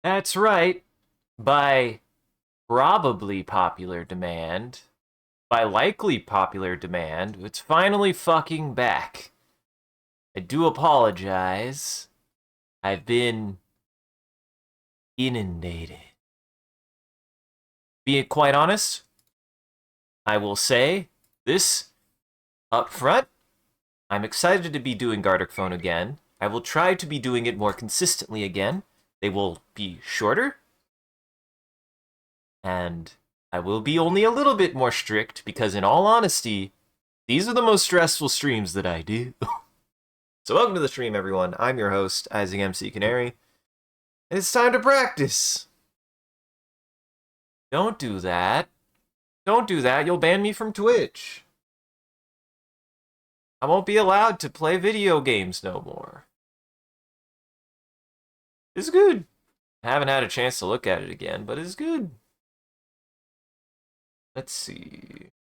That's right. By probably popular demand, by likely popular demand, it's finally fucking back. I do apologize. I've been inundated. Being quite honest, I will say this up front. I'm excited to be doing Gartic Phone again. I will try to be doing it more consistently again. They will be shorter, and I will be only a little bit more strict because, in all honesty, these are the most stressful streams that I do. So, welcome to the stream, everyone. I'm your host, Isaac MCCanary, and it's time to practice. Don't do that. Don't do that. You'll ban me from Twitch. I won't be allowed to play video games no more. It's good. I haven't had a chance to look at it again, but it's good. Let's see.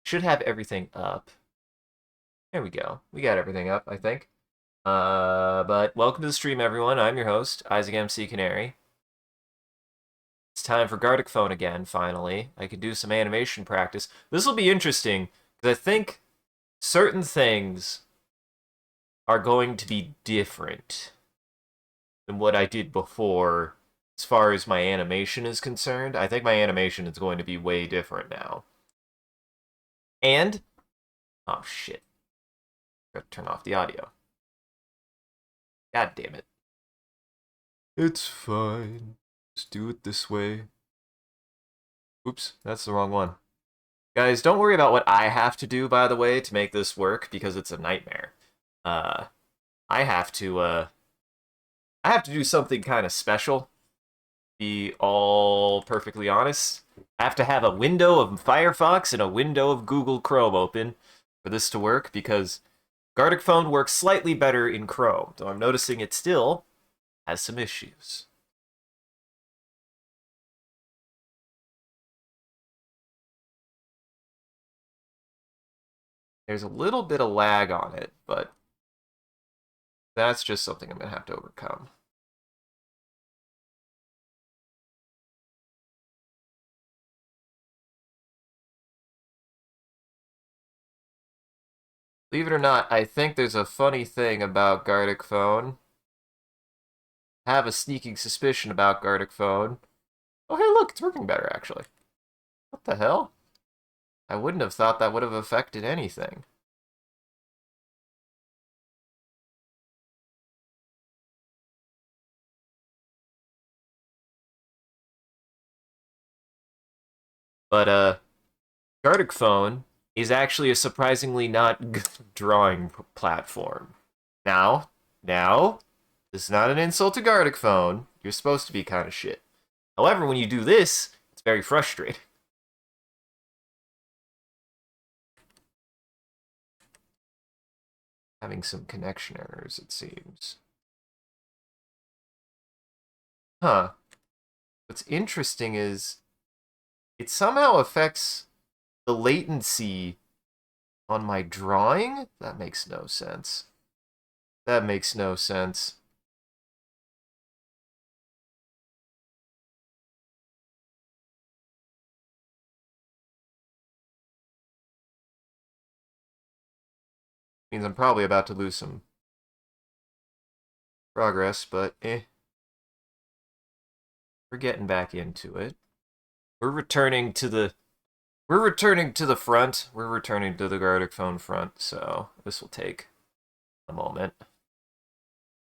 Should have everything up. There we go. We got everything up, I think. But welcome to the stream, everyone. I'm your host, Isaac MCCanary. It's time for Gartic Phone again, finally. I can do some animation practice. This will be interesting, because I think certain things are going to be different than what I did before as far as my animation is concerned. I think my animation is going to be way different now. And, oh shit. Got to turn off the audio. God damn it. It's fine. Just do it this way. Oops, that's the wrong one. Guys, don't worry about what I have to do, by the way, to make this work, because it's a nightmare. I have to do something kind of special. Be all perfectly honest. I have to have a window of Firefox and a window of Google Chrome open for this to work, because Gartic Phone works slightly better in Chrome, though I'm noticing it still has some issues. There's a little bit of lag on it, but that's just something I'm going to have to overcome. Believe it or not, I think there's a funny thing about Gartic Phone. I have a sneaking suspicion about Gartic Phone. Oh, hey, look, it's working better, actually. What the hell? I wouldn't have thought that would have affected anything. But, Gartic Phone is actually a surprisingly not good drawing platform. Now, this is not an insult to Gartic Phone. You're supposed to be kind of shit. However, when you do this, it's very frustrating. Having some connection errors, it seems. Huh. What's interesting is it somehow affects the latency on my drawing? That makes no sense. That makes no sense. Means I'm probably about to lose some progress, but we're getting back into it. We're returning to the front. We're returning to the Gartic Phone front, so this will take a moment.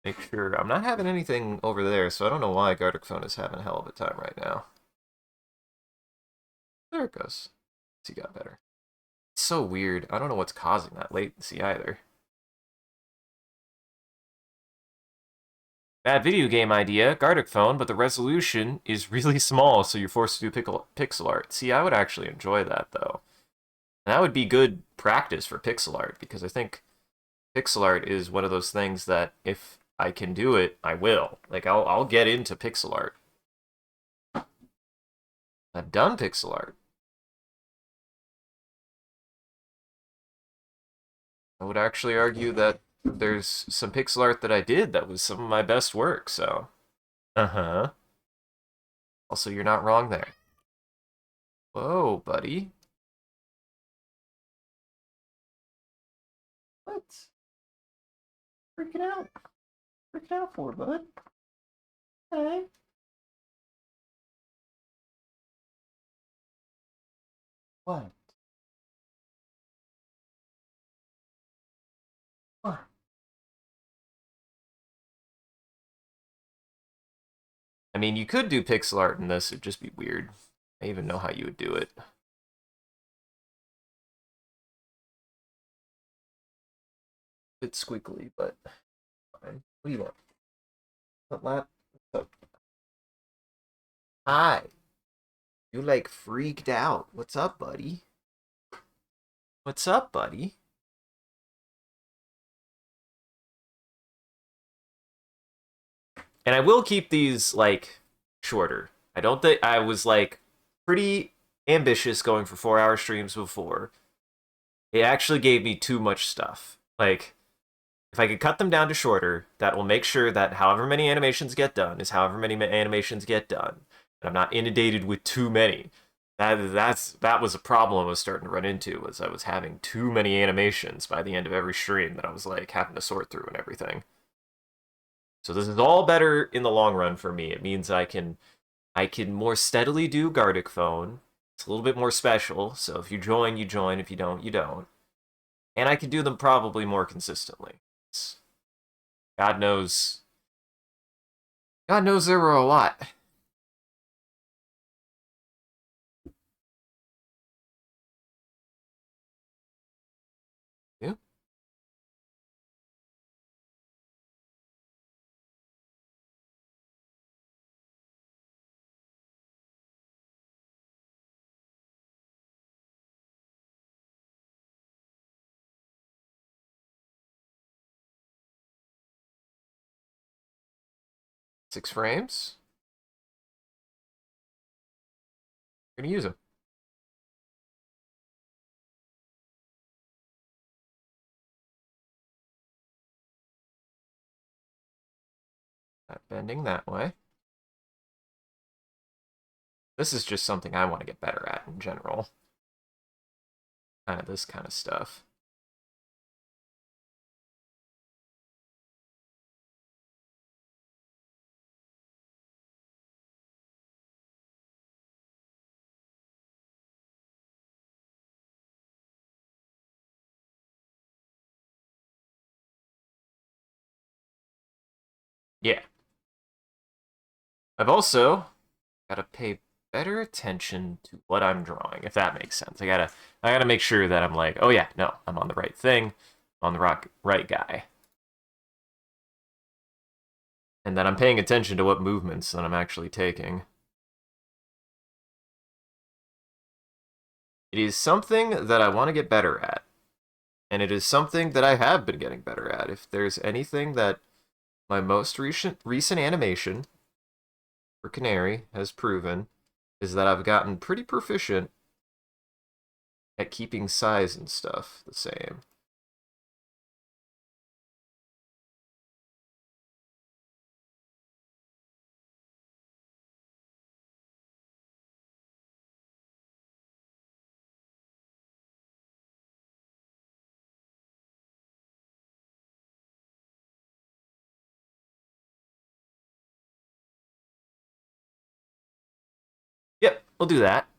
Make sure I'm not having anything over there, so I don't know why Gartic Phone is having a hell of a time right now. There it goes. See, got better. It's so weird. I don't know what's causing that latency either. Bad video game idea, Gartic Phone, but the resolution is really small, so you're forced to do pixel art. See, I would actually enjoy that, though. And that would be good practice for pixel art, because I think pixel art is one of those things that if I can do it, I will. Like, I'll get into pixel art. I've done pixel art. I would actually argue that there's some pixel art that I did that was some of my best work, so Uh-huh. Also, you're not wrong there. Whoa, buddy. What? Freaking out. Freaking out for, bud. Hey. What? What? I mean, you could do pixel art in this. It'd just be weird. I even know how you would do it. Bit squiggly, but fine. What do you want? What lap? Oh. Hi. You like freaked out. What's up, buddy? What's up, buddy? And I will keep these like shorter. I don't think I was like pretty ambitious going for 4 hour streams before. It actually gave me too much stuff. Like, if I could cut them down to shorter, that will make sure that however many animations get done is however many animations get done. And I'm not inundated with too many. That was a problem I was starting to run into, was I was having too many animations by the end of every stream that I was like having to sort through and everything. So this is all better in the long run for me. It means I can more steadily do Gartic phone. It's a little bit more special, so if you join, you join. If you don't, you don't. And I can do them probably more consistently. God knows. God knows there were a lot. Yeah. 6 frames. We're gonna use them. Not bending that way. This is just something I want to get better at in general. Kind of this kind of stuff. Yeah. I've also got to pay better attention to what I'm drawing, if that makes sense. I gotta make sure that I'm like, oh yeah, no, I'm on the right thing, on the right guy. And that I'm paying attention to what movements that I'm actually taking. It is something that I want to get better at. And it is something that I have been getting better at. If there's anything that my most recent animation for Canary has proven, is that I've gotten pretty proficient at keeping size and stuff the same. Yep, we'll do that.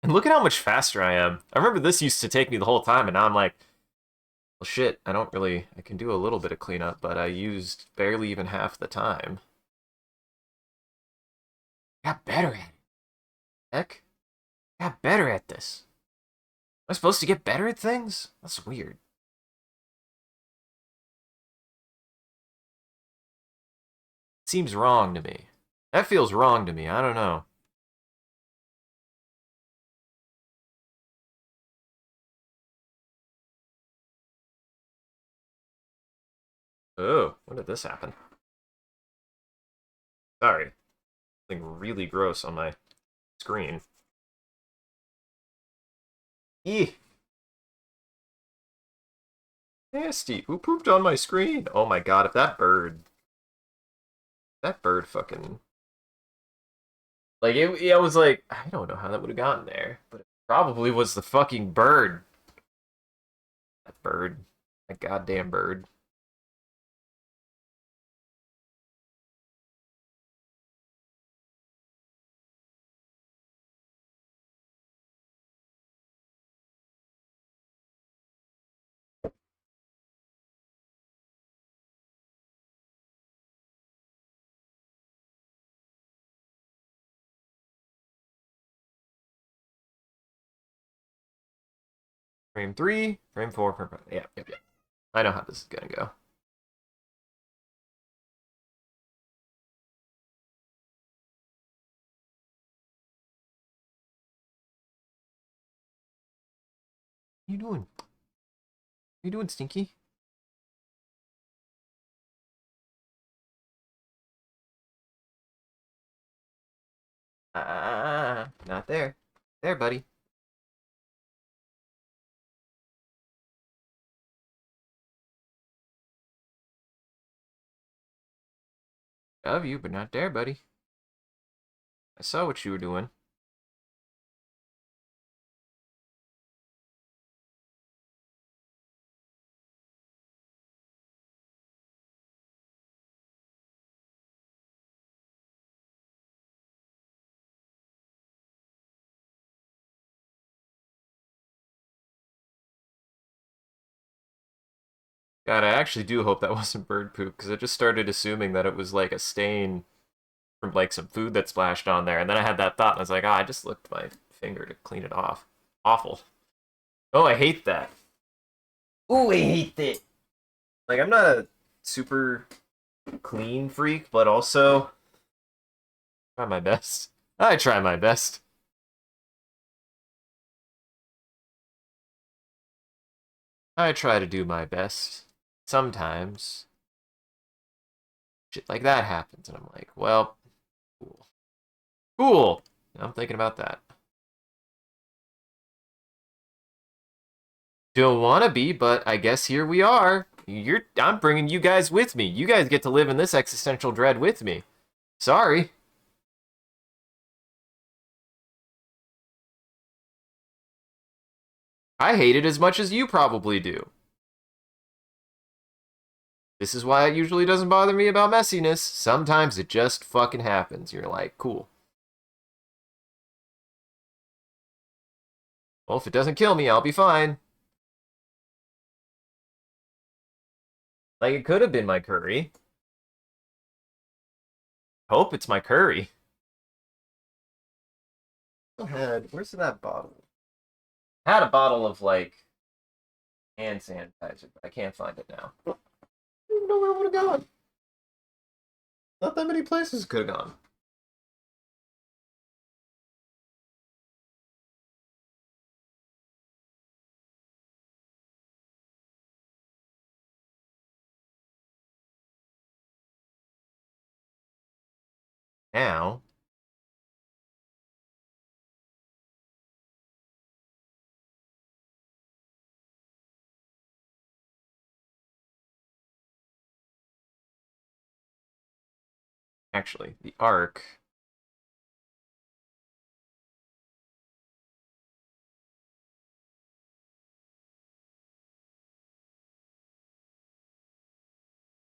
And look at how much faster I am. I remember this used to take me the whole time, and now I'm like, well, shit, I can do a little bit of cleanup, but I used barely even half the time. Got better at it. Heck, got better at this. Am I supposed to get better at things? That's weird. Seems wrong to me. That feels wrong to me. I don't know. Oh, when did this happen? Sorry. Something really gross on my screen. Eeh. Nasty. Who pooped on my screen? Oh my god, if that bird fucking like it was like I don't know how that would have gotten there, but it probably was the fucking bird. That bird. That goddamn bird. Frame 3, frame 4, frame 5. Yeah, yep, yep. I know how this is gonna go. What are you doing? What are you doing, Stinky? Not there. There, buddy. Of you, but not there, buddy. I saw what you were doing. God, I actually do hope that wasn't bird poop, because I just started assuming that it was like a stain from like some food that splashed on there, and then I had that thought, and I was like, I just licked my finger to clean it off. Awful. Oh, I hate that. Ooh, I hate that. Like, I'm not a super clean freak, but also try my best. I try my best. I try to do my best. Sometimes shit like that happens, and I'm like, well, cool. Cool. I'm thinking about that. Don't want to be, but I guess here we are. I'm bringing you guys with me. You guys get to live in this existential dread with me. Sorry. I hate it as much as you probably do. This is why it usually doesn't bother me about messiness. Sometimes it just fucking happens. You're like, cool. Well, if it doesn't kill me, I'll be fine. Like, it could have been my curry. Hope it's my curry. Where's that bottle? I had a bottle of, like, hand sanitizer, but I can't find it now. I don't even know where it would have gone. Not that many places could have gone. Now, actually, the arc.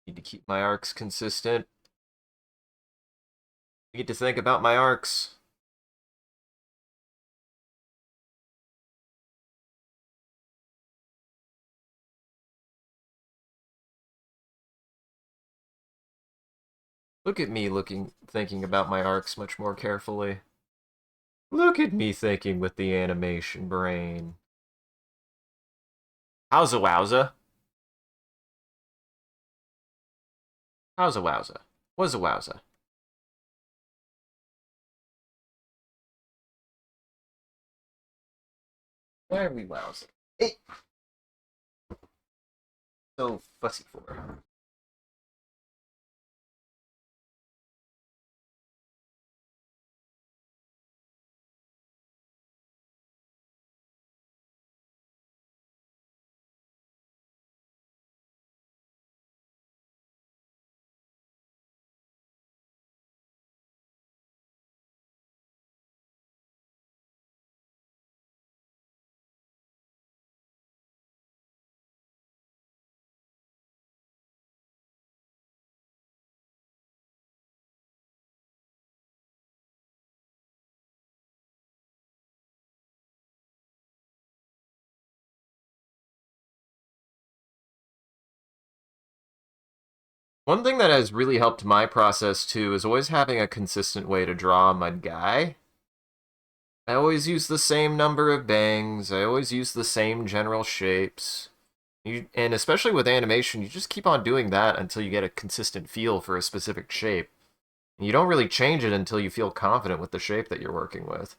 Need to keep my arcs consistent. Need to think about my arcs. Look at me thinking about my arcs much more carefully. Look at me thinking with the animation brain. How's a wowza? How's a wowza? What's a wowza? Why are we wowza? Hey, so fussy for. One thing that has really helped my process too is always having a consistent way to draw my guy. I always use the same number of bangs. I always use the same general shapes. And especially with animation, you just keep on doing that until you get a consistent feel for a specific shape. And you don't really change it until you feel confident with the shape that you're working with.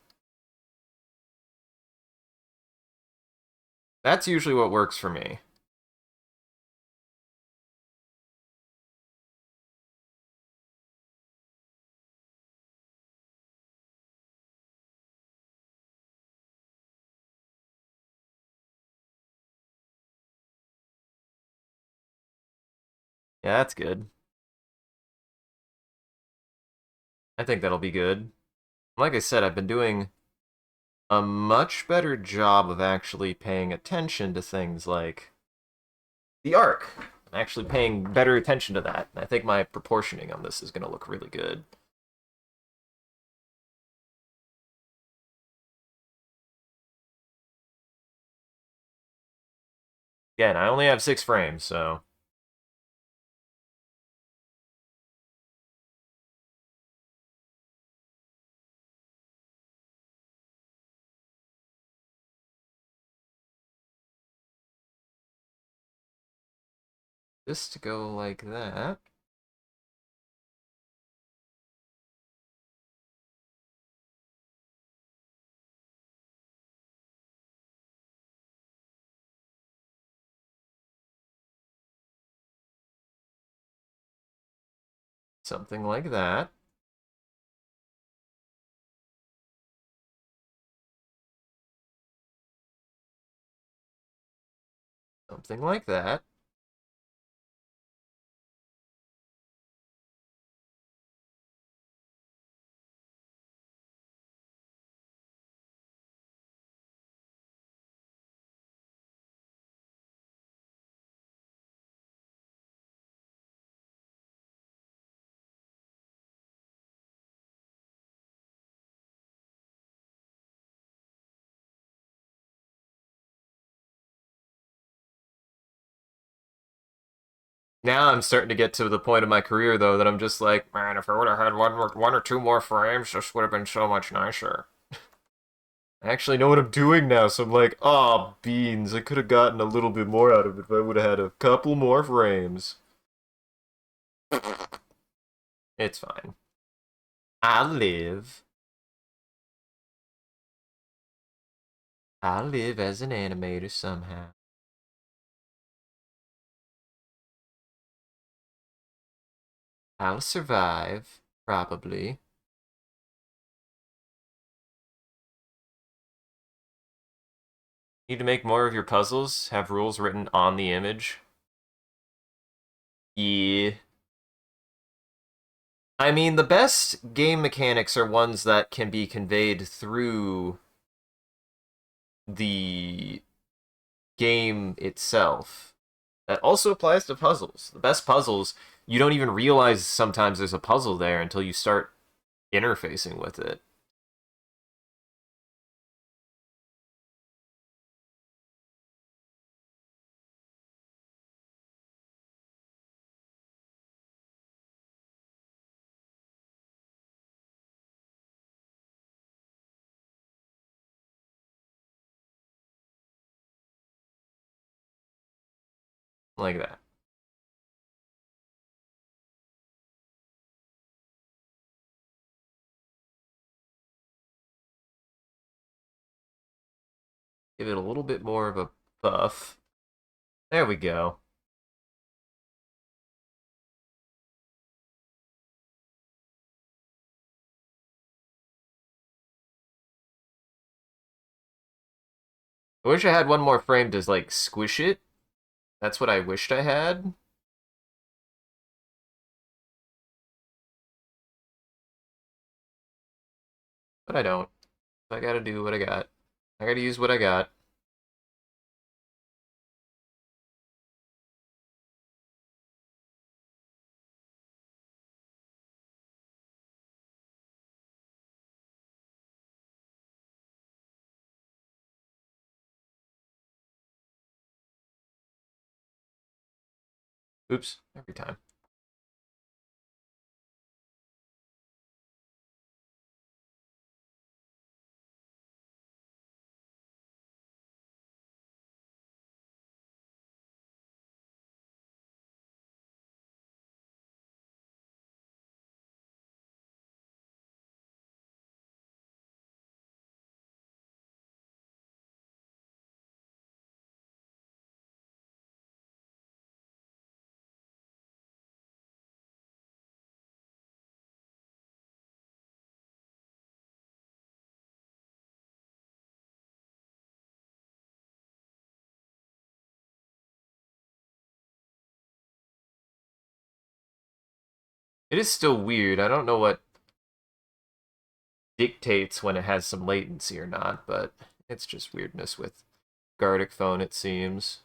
That's usually what works for me. Yeah, that's good. I think that'll be good. Like I said, I've been doing a much better job of actually paying attention to things like the arc. I'm actually paying better attention to that. I think my proportioning on this is going to look really good. Again, I only have 6 frames, so this to go like that. Something like that. Something like that. Now I'm starting to get to the point of my career though that I'm just like, man, if I would have had one or two more frames, this would have been so much nicer. I actually know what I'm doing now, so I'm like, oh, beans. I could have gotten a little bit more out of it if I would have had a couple more frames. It's fine. I live. I live as an animator somehow. I'll survive, probably. Need to make more of your puzzles, have rules written on the image. Yeah. I mean, the best game mechanics are ones that can be conveyed through the game itself. That also applies to puzzles. The best puzzles, you don't even realize sometimes there's a puzzle there until you start interfacing with it. Like that. Give it a little bit more of a buff. There we go. I wish I had one more frame to like squish it. That's what I wished I had. But I don't. I gotta do what I got. I gotta use what I got. Oops, every time. It is still weird. I don't know what dictates when it has some latency or not, but it's just weirdness with Gartic phone, it seems.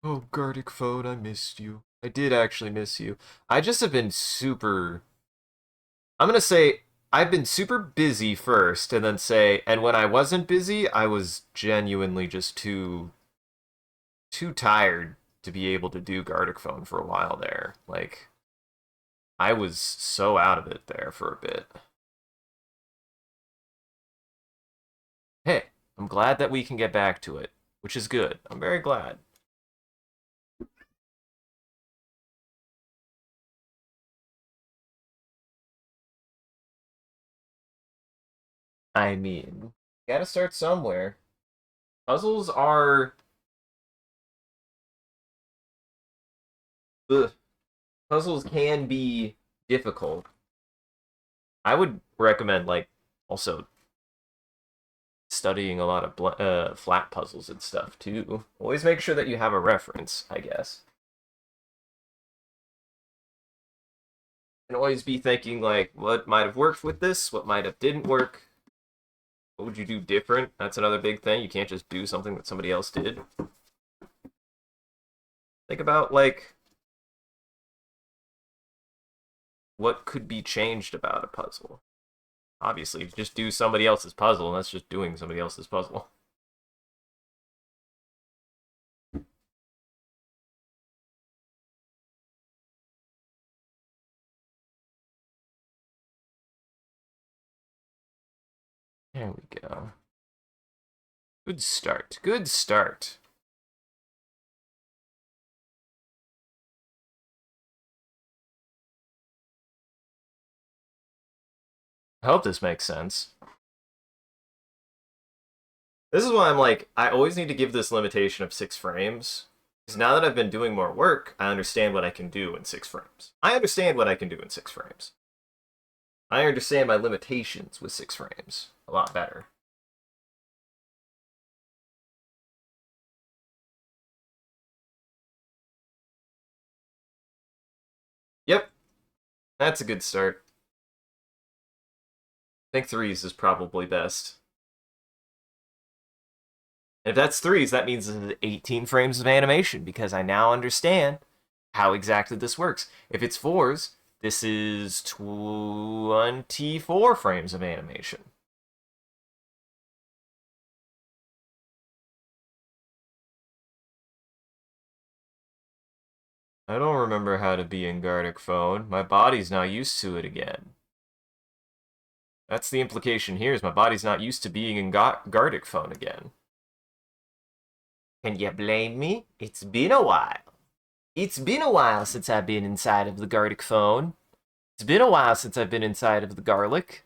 Oh, Gartic phone, I missed you. I did actually miss you. I just have been super. I'm gonna say I've been super busy first, and then say, and when I wasn't busy, I was genuinely just too tired to be able to do Gartic phone for a while there. Like I was so out of it there for a bit. Hey, I'm glad that we can get back to it, which is good. I'm very glad. I mean, gotta start somewhere. Puzzles are. Ugh, puzzles can be difficult. I would recommend, like, also studying a lot of flat puzzles and stuff, too. Always make sure that you have a reference, I guess. And always be thinking, like, what might have worked with this? What might have didn't work? What would you do different? That's another big thing. You can't just do something that somebody else did. Think about, like, what could be changed about a puzzle. Obviously, just do somebody else's puzzle, and that's just doing somebody else's puzzle. There we go. Good start. Good start. I hope this makes sense. This is why I'm like, I always need to give this limitation of 6 frames. Because now that I've been doing more work, I understand what I can do in 6 frames. I understand what I can do in 6 frames. I understand my limitations with 6 frames a lot better. Yep, that's a good start. I think threes is probably best. And if that's threes, that means 18 frames of animation because I now understand how exactly this works. If it's fours, this is 24 frames of animation. I don't remember how to be in Gartic phone. My body's not used to it again. That's the implication here, is my body's not used to being in Gartic phone again. Can you blame me? It's been a while. It's been a while since I've been inside of the Gartic phone. It's been a while since I've been inside of the garlic.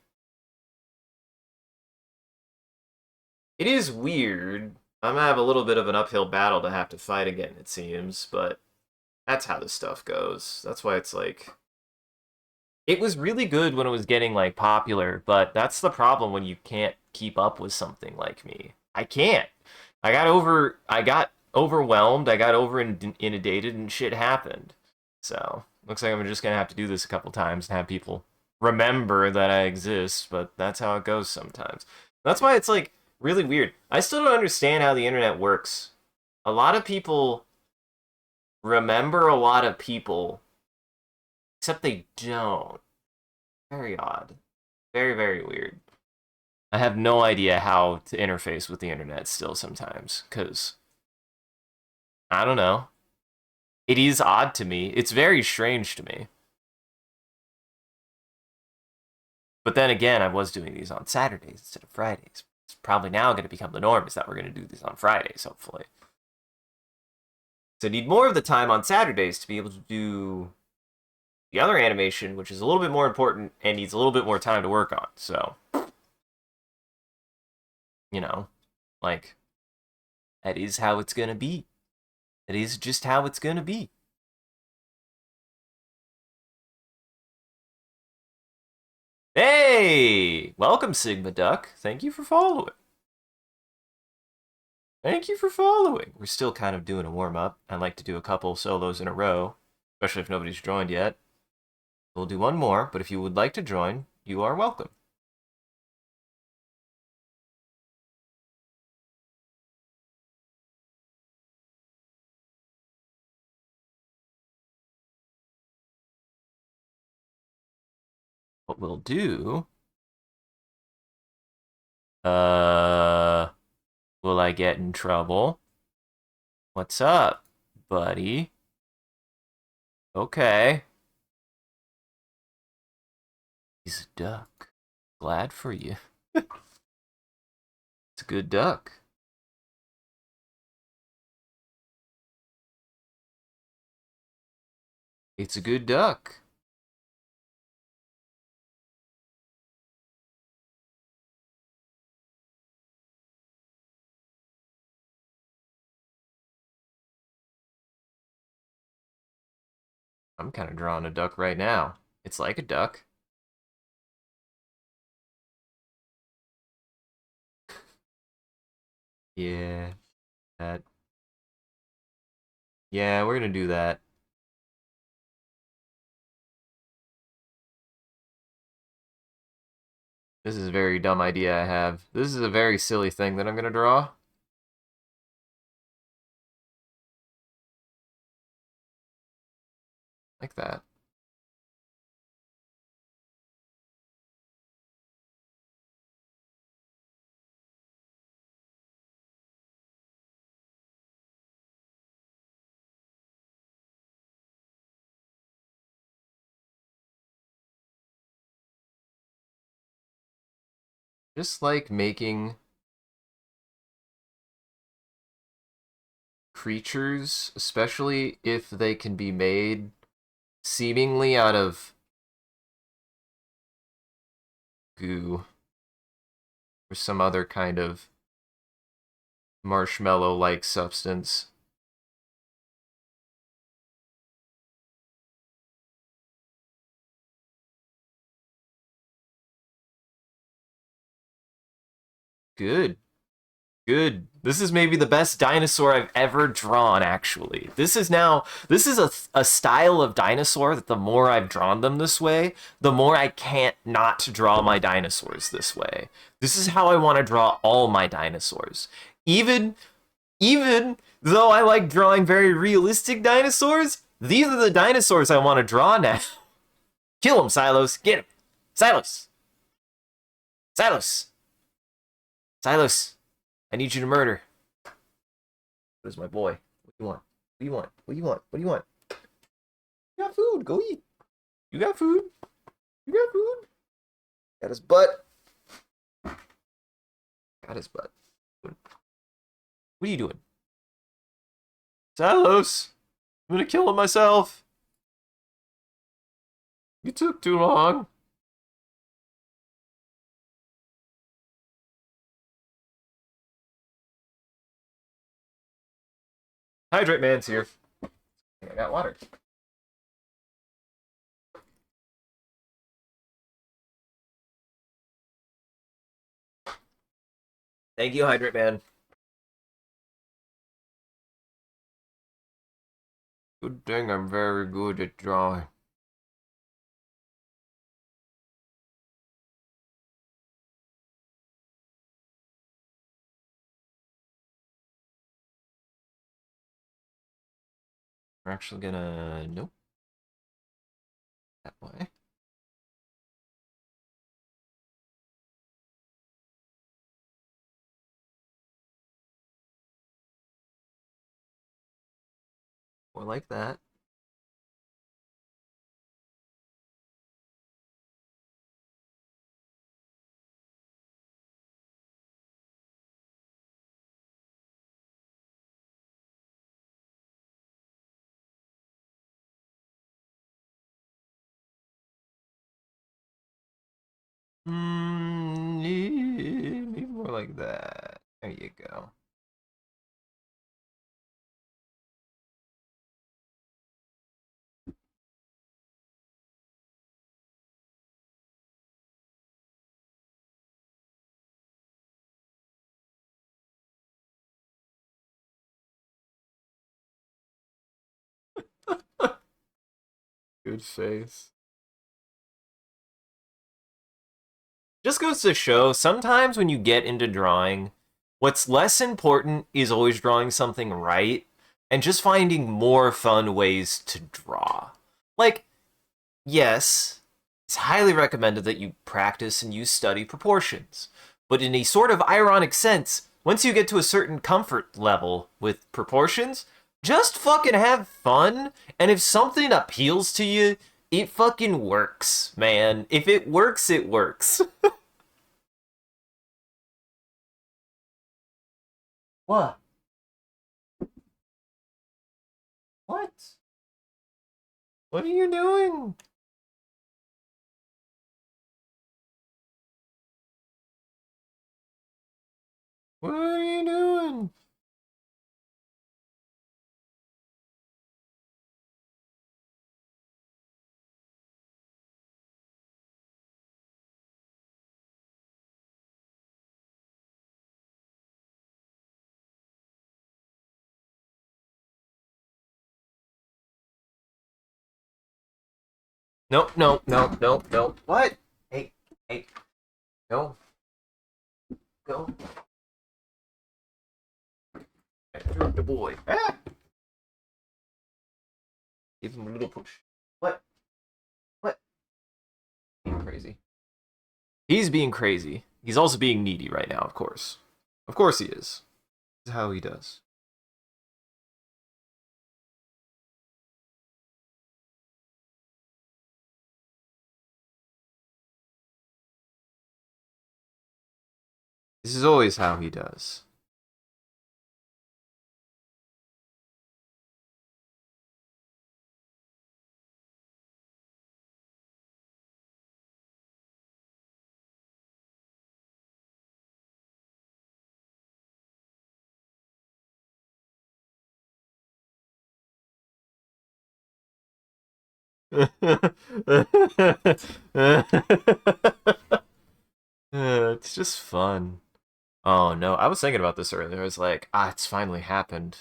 It is weird. I'm gonna have a little bit of an uphill battle to have to fight again, it seems, but that's how this stuff goes. That's why it's like it was really good when it was getting like popular, but that's the problem when you can't keep up with something like me. I can't. I got overwhelmed, I got inundated and shit happened. So, looks like I'm just going to have to do this a couple times and have people remember that I exist, but that's how it goes sometimes. That's why it's like really weird. I still don't understand how the internet works. A lot of people remember a lot of people, except they don't. Very odd. Very, very weird. I have no idea how to interface with the internet still sometimes, because I don't know. It is odd to me. It's very strange to me. But then again, I was doing these on Saturdays instead of Fridays. It's probably now going to become the norm is that we're going to do these on Fridays, hopefully. So I need more of the time on Saturdays to be able to do the other animation, which is a little bit more important and needs a little bit more time to work on. So, you know, like, that is how it's going to be. It is just how it's going to be. Hey! Welcome, Sigma Duck. Thank you for following. Thank you for following. We're still kind of doing a warm-up. I like to do a couple solos in a row, especially if nobody's joined yet. We'll do one more, but if you would like to join, you are welcome. What we'll do... Will I get in trouble? What's up, buddy? Okay. He's a duck. Glad for you. It's a good duck. It's a good duck. I'm kind of drawing a duck right now. It's like a duck. Yeah, that. Yeah, we're gonna do that. This is a very dumb idea I have. This is a very silly thing that I'm gonna draw. Like that. Just like making creatures, especially if they can be made seemingly out of goo or some other kind of marshmallow-like substance. Good. Good. This is maybe the best dinosaur I've ever drawn, actually. This is a style of dinosaur that the more I've drawn them this way, the more I can't not draw my dinosaurs this way. This is how I want to draw all my dinosaurs. Even, even though I like drawing very realistic dinosaurs, these are the dinosaurs I want to draw now. Kill him, Silos. Get him. Silos. Silos. Silos. I need you to murder. What is my boy? What do you want? What do you want? What do you want? What do you want? You got food. Go eat. You got food. You got food. Got his butt. Got his butt. What are you doing? Salos. I'm gonna kill him myself. You took too long. Hydrate man's here. I got water. Thank you, Hydrate Man. Good thing I'm very good at drawing. We're actually gonna... Nope. That way. More like that. Maybe more like that. There you go. Good face. Just goes to show, sometimes when you get into drawing, what's less important is always drawing something right and just finding more fun ways to draw. Like, yes, it's highly recommended that you practice and you study proportions. But in a sort of ironic sense, once you get to a certain comfort level with proportions, just fucking have fun. And if something appeals to you, it fucking works, man. If it works, it works. What? What? What are you doing? What are you doing? No, no, no, no, no. What? Hey, hey, no, go. The boy. Ah! Give him a little push. What? What? Being crazy. He's being crazy. He's also being needy right now, of course. Of course he is. This is how he does. This is always how he does. It's just fun. Oh no, I was thinking about this earlier. I was like, it's finally happened.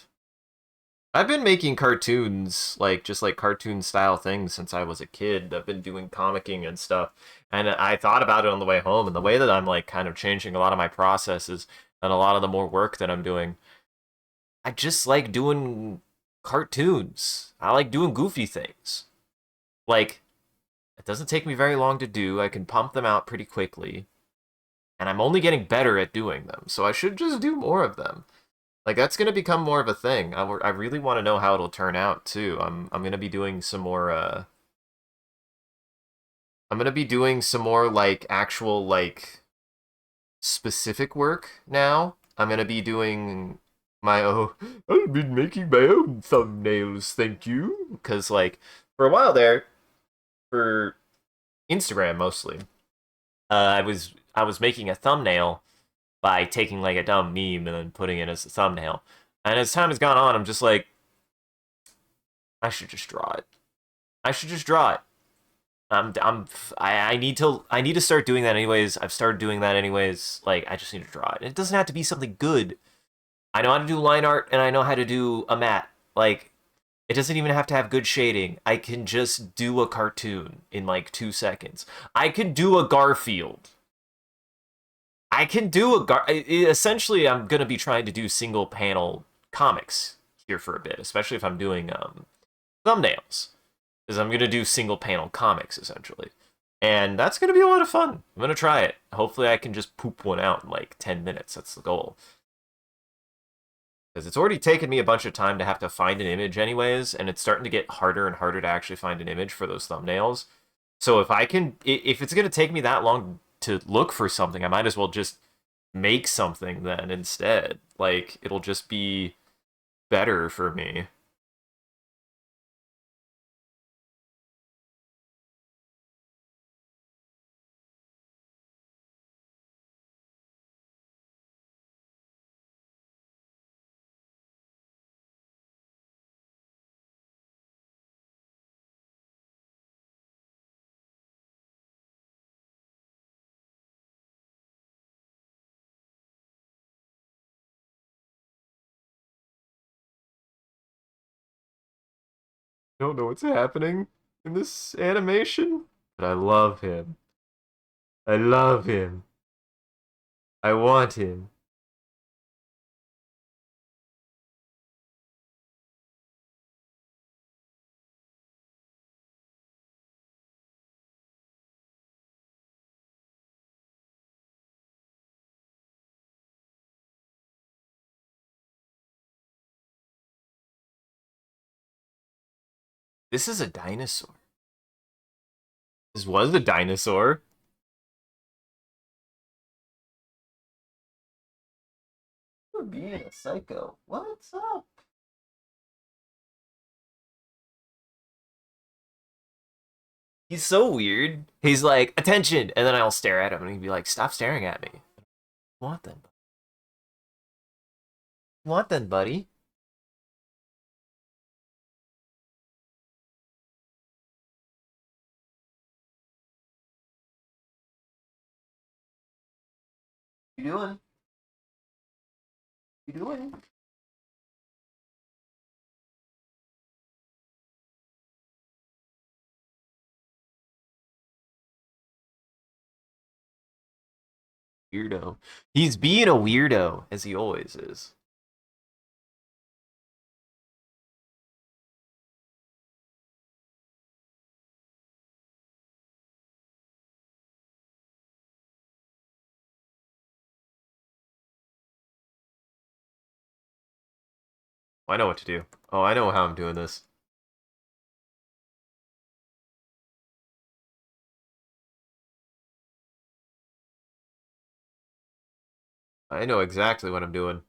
I've been making cartoons, like just like cartoon style things since I was a kid. I've been doing comicking and stuff. And I thought about it on the way home, and the way that I'm like kind of changing a lot of my processes and a lot of the more work that I'm doing, I just like doing cartoons. I like doing goofy things. Like, it doesn't take me very long to do. I can pump them out pretty quickly. And I'm only getting better at doing them. So I should just do more of them. Like that's gonna become more of a thing. I really want to know how it'll turn out too. I'm gonna be doing some more. I'm gonna be doing some more like actual like specific work now. I'm gonna be doing my own. I've been making my own thumbnails, thank you. Because like for a while there, for Instagram mostly, I was making a thumbnail by taking like a dumb meme and then putting it as a thumbnail. And as time has gone on, I'm just like, I should just draw it. I should just draw it. I need to start doing that anyways. I've started doing that anyways. Like I just need to draw it. It doesn't have to be something good. I know how to do line art and I know how to do a matte. Like it doesn't even have to have good shading. I can just do a cartoon in like 2 seconds. I can do a Garfield. I can do essentially I'm gonna be trying to do single panel comics here for a bit, especially if I'm doing thumbnails. Is I'm gonna do single panel comics essentially. And that's gonna be a lot of fun. I'm gonna try it. Hopefully I can just poop one out in like 10 minutes. That's the goal. Because it's already taken me a bunch of time to have to find an image anyways, and it's starting to get harder and harder to actually find an image for those thumbnails. So if it's gonna take me that long to look for something, I might as well just make something then instead. Like it'll just be better for me. I don't know what's happening. in this animation, but I love him. I love him. I want him. This is a dinosaur. This was a dinosaur. You're being a psycho. What's up? He's so weird. He's like, attention, and then I'll stare at him, and he'd be like, stop staring at me. What then? What then, buddy? You doing? You doing? Weirdo. He's being a weirdo, as he always is. I know what to do. Oh, I know how I'm doing this. I know exactly what I'm doing.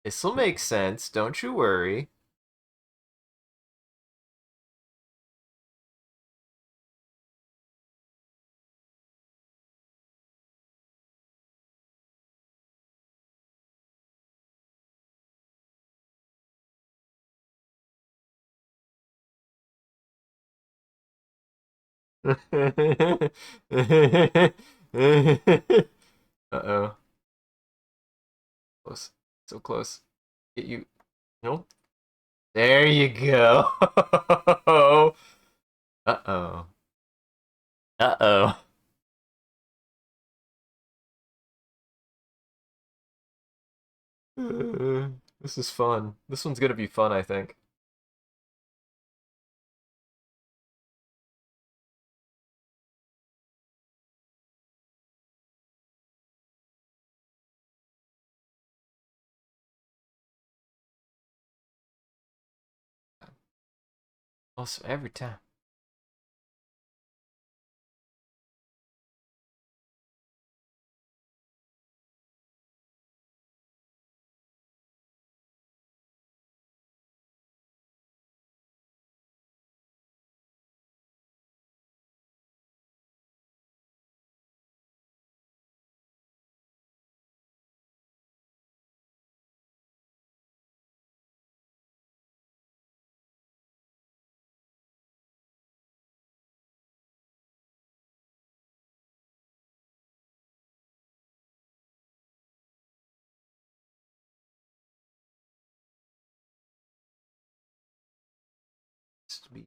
This'll make sense, don't you worry. Uh-oh. Close. So close. Get you. Nope. There you go. Uh-oh. Uh-oh. This is fun. This one's gonna be fun, I think. Also, every time. Sweet.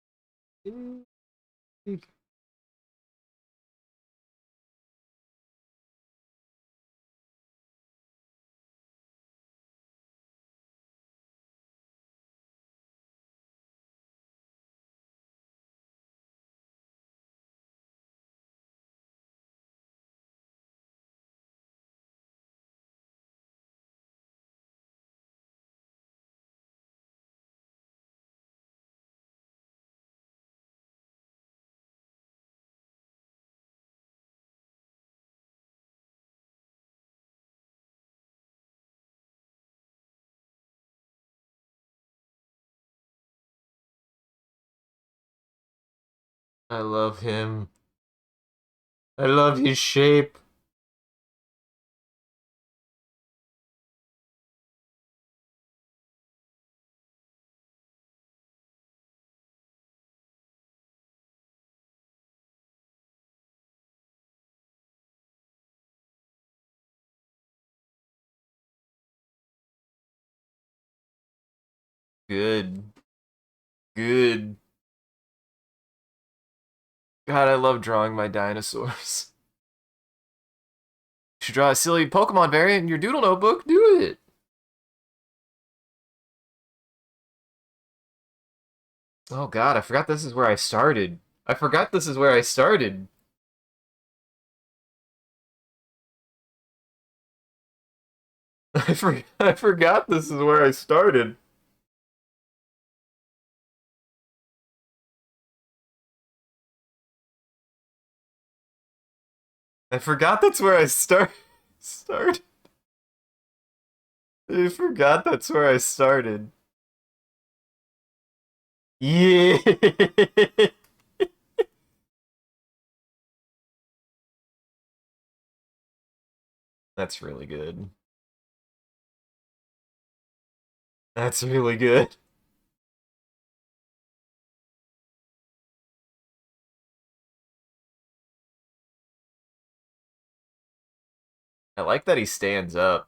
I love him. I love his shape. Good. Good. God, I love drawing my dinosaurs. You should draw a silly Pokemon variant in your doodle notebook. Do it. Oh God, I forgot this is where I started. I forgot this is where I started. I forgot this is where I started. I forgot that's where I started. I forgot that's where I started. Yeah. That's really good. That's really good. I like that he stands up.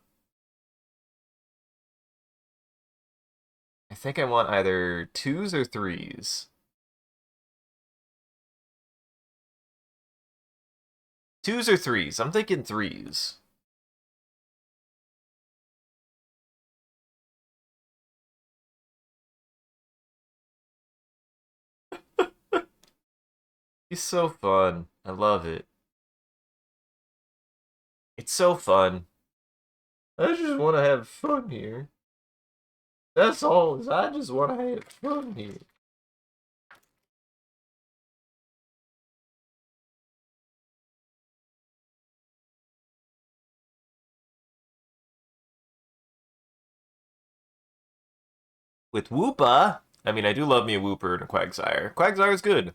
I think I want either twos or threes. Twos or threes. I'm thinking threes. He's so fun. I love it. It's so fun. I just want to have fun here. That's all. I just want to have fun here. With Whoopa, I mean, I do love me a Whooper and a Quagsire. Quagsire's good.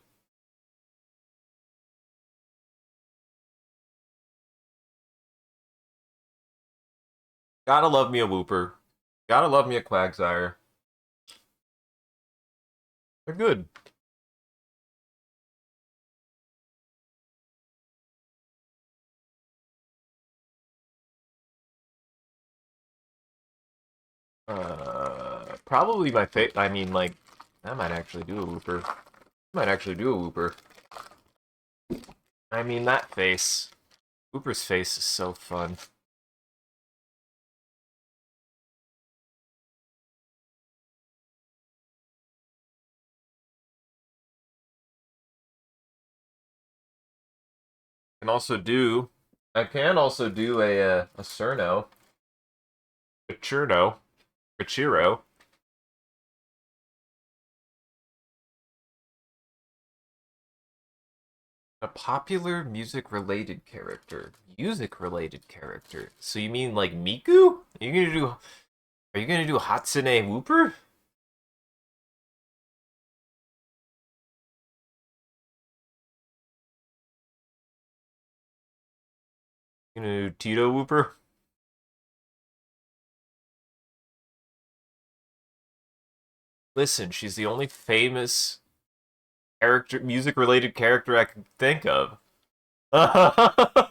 Gotta love me a Whooper. Gotta love me a Quagsire. They're good. Probably my favorite. I mean, like, I might actually do a Whooper. Might actually do a Whooper. I mean, that face. Whooper's face is so fun. Can also do. I can also do a Cerno, a Churno, a Chiro. A popular music-related character. Music-related character. So you mean like Miku? Are you gonna do? Are you gonna do Hatsune Whooper? You gonna do Tito Whooper? Listen, she's the only famous character, music-related character I can think of. I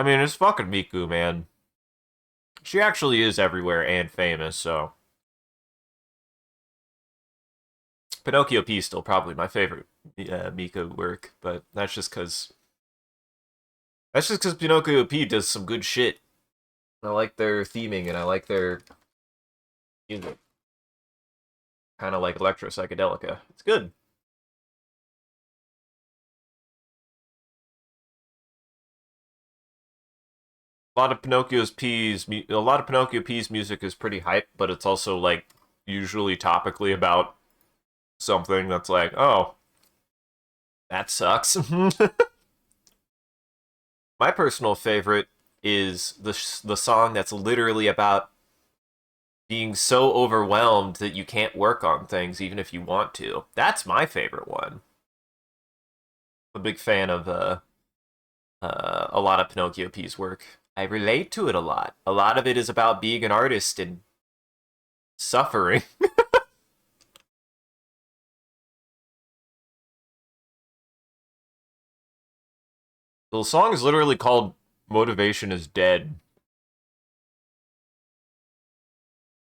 mean, it's fucking Miku, man. She actually is everywhere and famous, so. Pinocchio P is still probably my favorite Miku work, but that's just because Pinocchio P does some good shit. I like their theming and I like their music, kind of like electro psychedelica. It's good. A lot of Pinocchio P's music is pretty hype, but it's also like usually topically about something that's like, oh, that sucks. My personal favorite is the song that's literally about being so overwhelmed that you can't work on things even if you want to. That's my favorite one. I'm a big fan of a lot of Pinocchio P's work. I relate to it a lot. A lot of it is about being an artist and suffering. The song is literally called Motivation is Dead.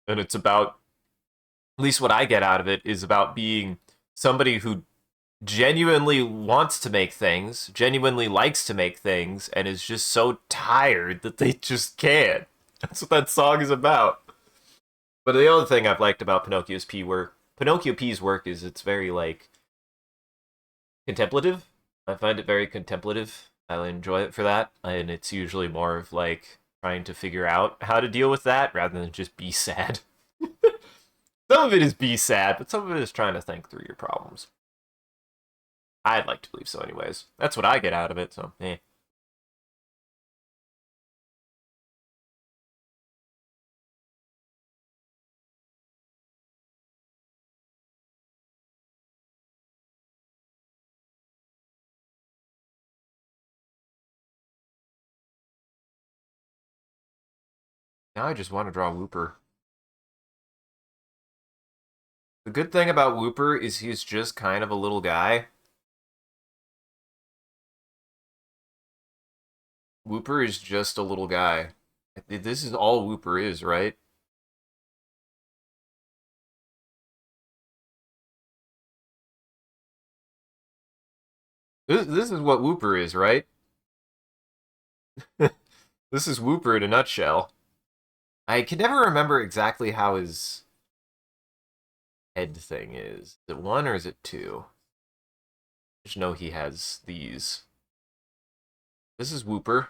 And it's about, at least what I get out of it, is about being somebody who genuinely wants to make things, genuinely likes to make things, and is just so tired that they just can't. That's what that song is about. But the other thing I've liked about Pinocchio P's work is it's very like contemplative. I find it very contemplative. I enjoy it for that, and it's usually more of like trying to figure out how to deal with that rather than just be sad. Some of it is be sad, but some of it is trying to think through your problems. I'd like to believe so, anyways. That's what I get out of it. So, eh. Now I just want to draw Whooper. The good thing about Whooper is he's just kind of a little guy. Whooper is just a little guy. This is all Whooper is, right? This is what Whooper is, right? This is Whooper in a nutshell. I can never remember exactly how his head thing is. Is it one or is it two? I just know he has these. This is Whooper.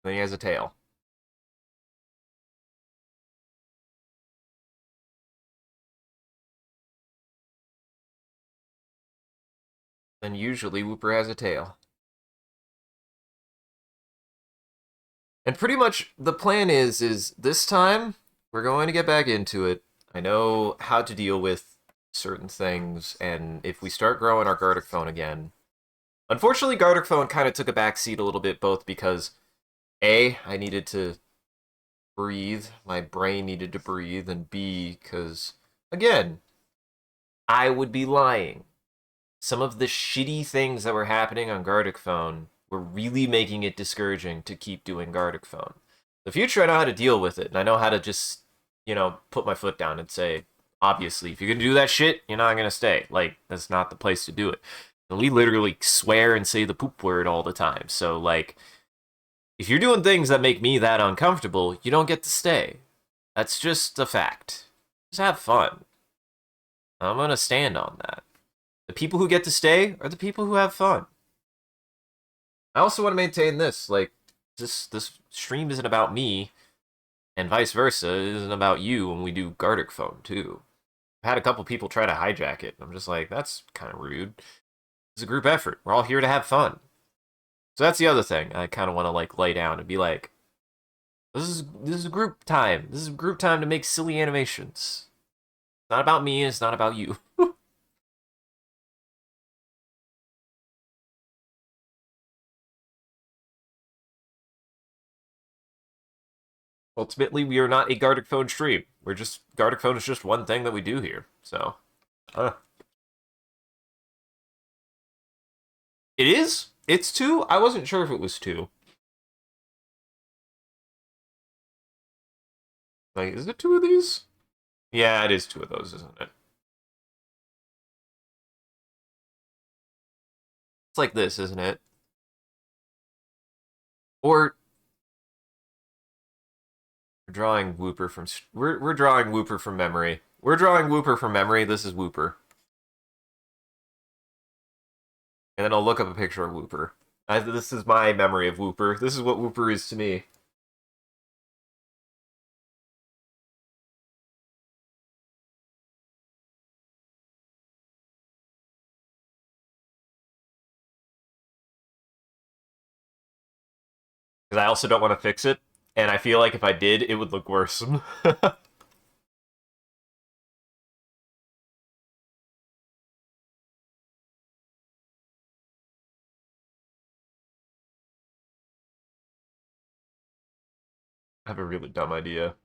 Then he has a tail. Then usually Whooper has a tail. And pretty much the plan is this time we're going to get back into it. I know how to deal with certain things, and if we start growing our Gartic phone again. Unfortunately, Gartic phone kind of took a backseat a little bit, both because A, I needed to breathe, my brain needed to breathe, and B, because again, I would be lying. Some of the shitty things that were happening on Gartic phone were really making it discouraging to keep doing Gartic phone. The future, I know how to deal with it, and I know how to just, put my foot down and say, obviously, if you're gonna do that shit, you're not gonna stay. Like, that's not the place to do it. And we literally swear and say the poop word all the time. So, like, if you're doing things that make me that uncomfortable, you don't get to stay. That's just a fact. Just have fun. I'm gonna stand on that. The people who get to stay are the people who have fun. I also want to maintain this. Like, this stream isn't about me, and vice versa. It isn't about you when we do Gartic phone, too. I've had a couple people try to hijack it. I'm just like, that's kind of rude. It's a group effort. We're all here to have fun. So that's the other thing I kind of want to, like, lay down and be like, this is group time. This is group time to make silly animations. It's not about me, it's not about you. Ultimately, we are not a Gartic phone stream. We're just Gartic phone is just one thing that we do here. So, uh, it is. It's two. I wasn't sure if it was two. Like, is it two of these? Yeah, it is two of those, isn't it? It's like this, isn't it? Or we're drawing Whooper from we're drawing Whooper from memory. We're drawing Whooper from memory. This is Whooper, and then I'll look up a picture of Whooper. This is my memory of Whooper. This is what Whooper is to me. Because I also don't want to fix it, and I feel like if I did, it would look worse. I have a really dumb idea.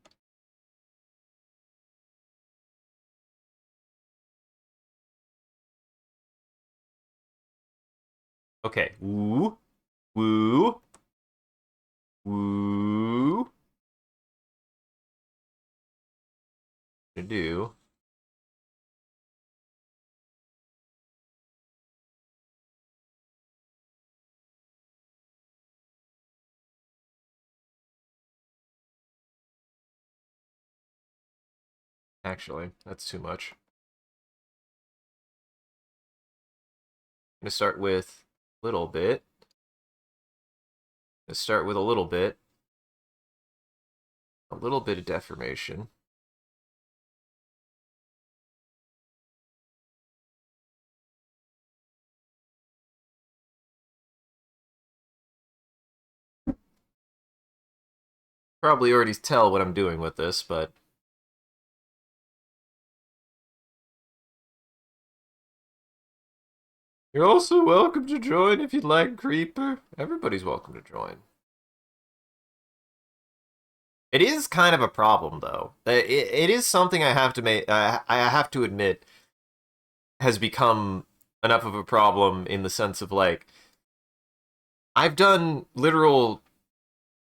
Okay. Woo. Woo. Woo. To do. Actually, that's too much. I'm gonna start with a little bit. Let's start with a little bit. A little bit of deformation. Probably already tell what I'm doing with this, but you're also welcome to join if you'd like, Creeper. Everybody's welcome to join. It is kind of a problem, though. It is something I have to make. I have to admit has become enough of a problem in the sense of like I've done literal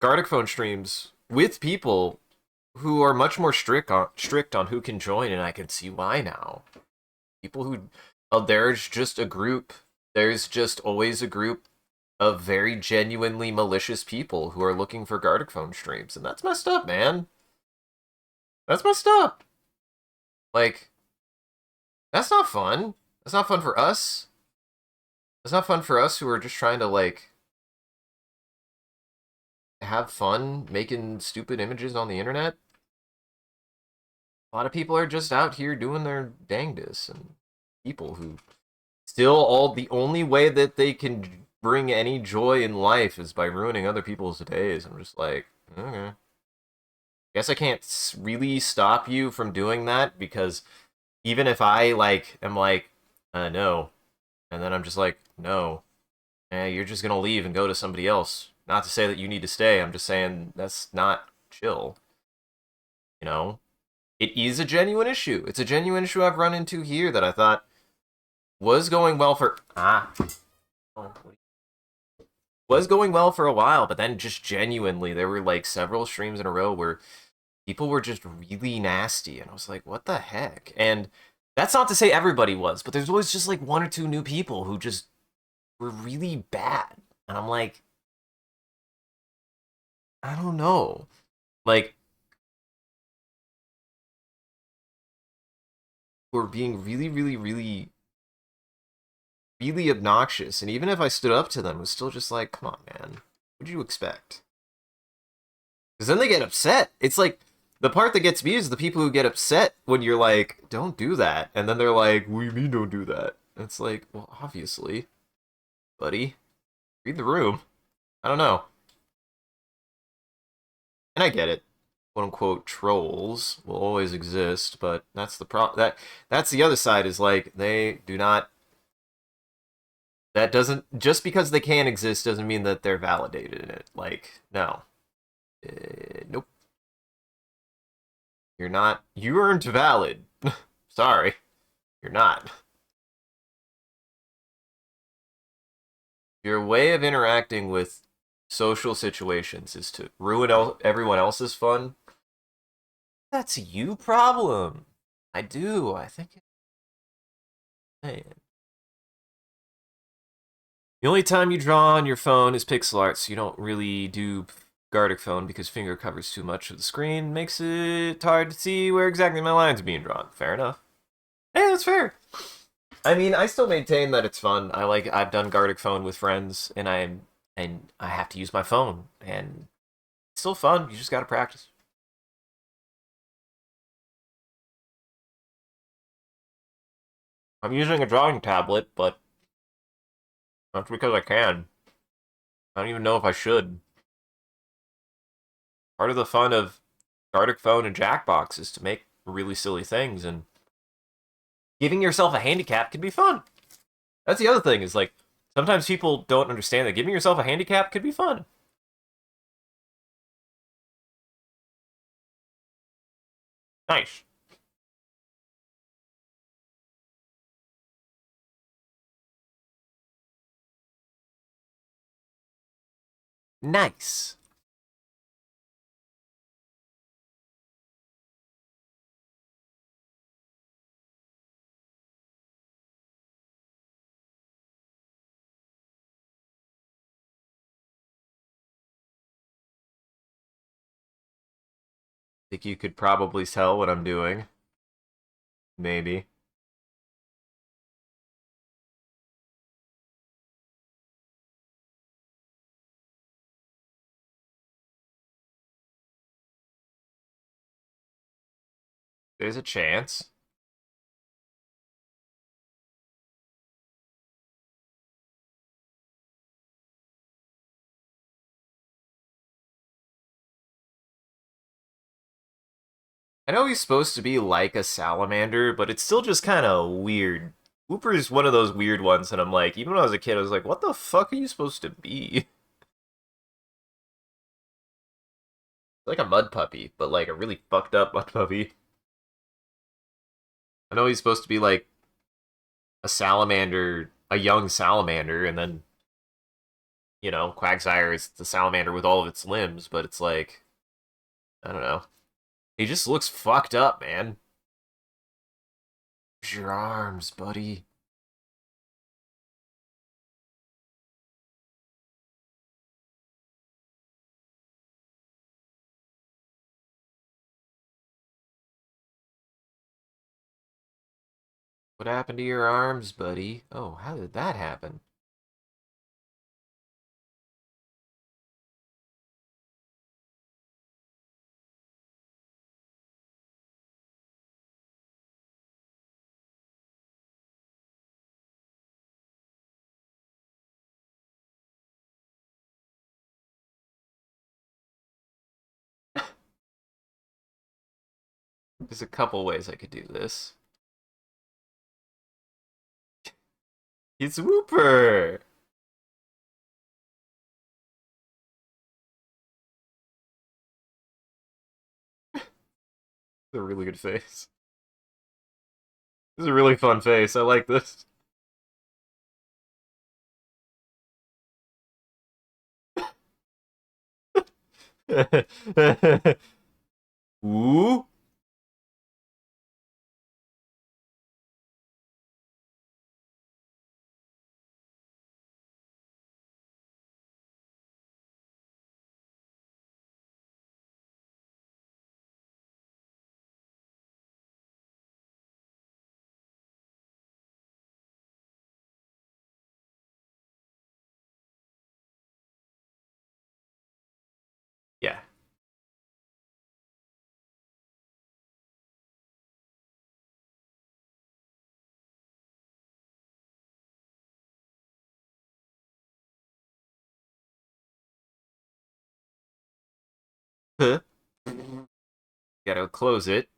Gartic phone streams with people who are much more strict on who can join, and I can see why now. People who there's just a group. There's just always a group of very genuinely malicious people who are looking for Gartic phone streams, and that's messed up, man. That's messed up. Like, that's not fun. That's not fun for us. It's not fun for us who are just trying to like have fun making stupid images on the internet. A lot of people are just out here doing their dangdest, and people who still all the only way that they can bring any joy in life is by ruining other people's days. I'm just like, okay. Guess I can't really stop you from doing that because even if I like am like, no, and then I'm just like, no, you're just gonna leave and go to somebody else. Not to say that you need to stay. I'm just saying that's not chill. You know, it is a genuine issue. It's a genuine issue I've run into here that I thought was going well for was going well for a while, but then just genuinely there were like several streams in a row where people were just really nasty, and I was like, what the heck? And that's not to say everybody was, but there's always just like one or two new people who just were really bad, and I'm like, I don't know, like we're being really, really, really, really obnoxious, and even if I stood up to them, it was still just like, come on, man, what'd you expect? Because then they get upset. It's like the part that gets me is the people who get upset when you're like, don't do that. And then they're like, what do you mean don't do that? And it's like, well, obviously, buddy. Read the room. I don't know. And I get it. Quote unquote trolls will always exist, but that's the that's the other side is like they do not that doesn't just because they can exist doesn't mean that they're validated in it. Like, no. Nope. You're not. You aren't valid. Sorry. You're not. Your way of interacting with social situations is to ruin everyone else's fun. That's a you problem. I do. I think. Man. The only time you draw on your phone is pixel art, so you don't really do Gartic phone because finger covers too much of the screen, makes it hard to see where exactly my lines are being drawn. Fair enough. Hey, that's fair. I mean, I still maintain that it's fun. I've done Gartic phone with friends, and I have to use my phone, and it's still fun. You just gotta practice. I'm using a drawing tablet, but that's because I can. I don't even know if I should. Part of the fun of Gartic phone and Jackbox is to make really silly things, and giving yourself a handicap can be fun. That's the other thing, is like, sometimes people don't understand that giving yourself a handicap could be fun. Nice. Nice. Think you could probably tell what I'm doing. Maybe. There's a chance. I know he's supposed to be like a salamander, but it's still just kind of weird. Whooper is one of those weird ones, and I'm like, even when I was a kid, I was like, what the fuck are you supposed to be? Like a mud puppy, but like a really fucked up mud puppy. I know he's supposed to be like a salamander, a young salamander, and then, Quagsire is the salamander with all of its limbs, but it's like, I don't know. He just looks fucked up, man. Use your arms, buddy. What happened to your arms, buddy? Oh, how did that happen? There's a couple ways I could do this. It's Whooper! It's a really good face. This is a really fun face. I like this. Ooh. Yeah. Huh? Gotta close it.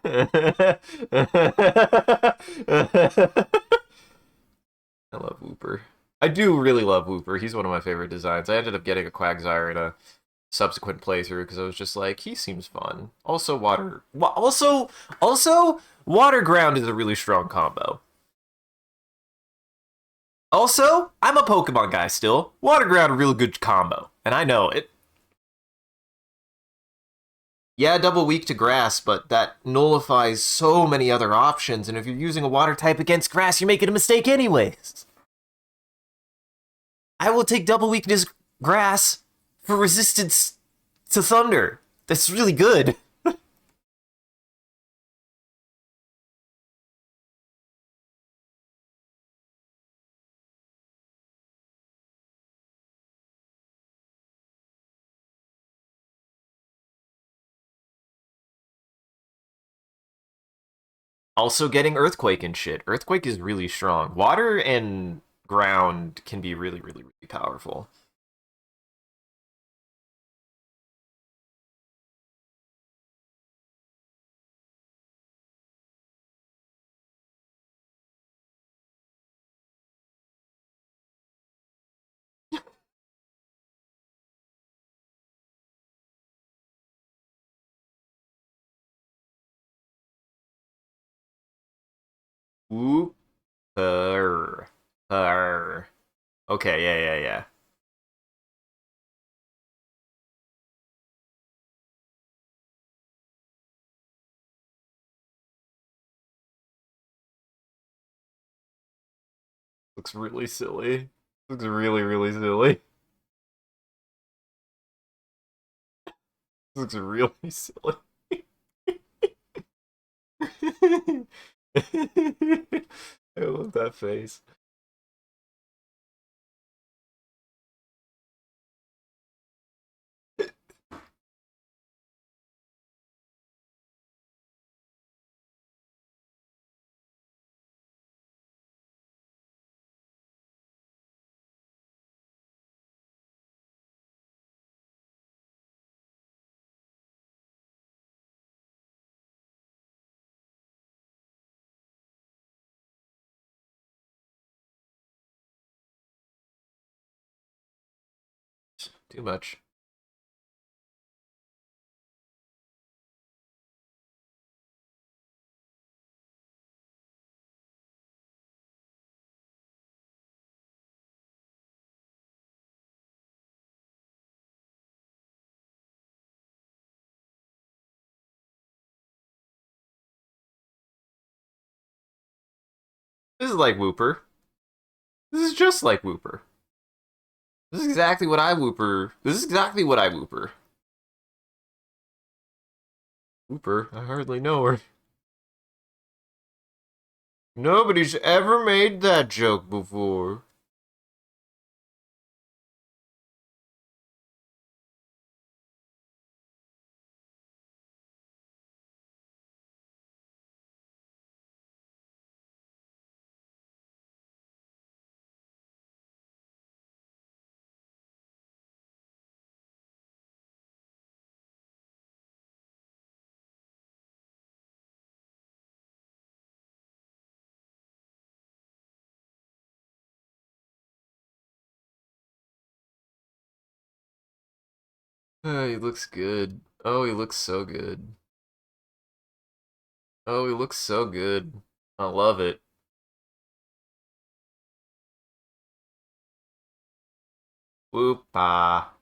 I love Whooper. I do really love Whooper. He's one of my favorite designs. I ended up getting a Quagsire in a subsequent playthrough because I was just like, he seems fun. Also, water ground is a really strong combo. Also, I'm a Pokemon guy still. Water ground a really good combo, and I know it. Yeah, double weak to grass, but that nullifies so many other options, and if you're using a water type against grass, you're making a mistake anyways. I will take double weakness grass for resistance to thunder. That's really good. Also getting earthquake and shit. Earthquake is really strong. Water and ground can be really, really, really powerful. Whoop. Purr. Purr. Okay, yeah. Looks really silly. Looks really silly. Looks really silly. I love that face. Too much. This is like Whooper. This is just like Whooper. This is exactly what I Whooper. This is exactly what I Whooper. Whooper? I hardly know her. Nobody's ever made that joke before. He looks good. Oh, he looks so good. Oh, he looks so good. I love it. Whoopa.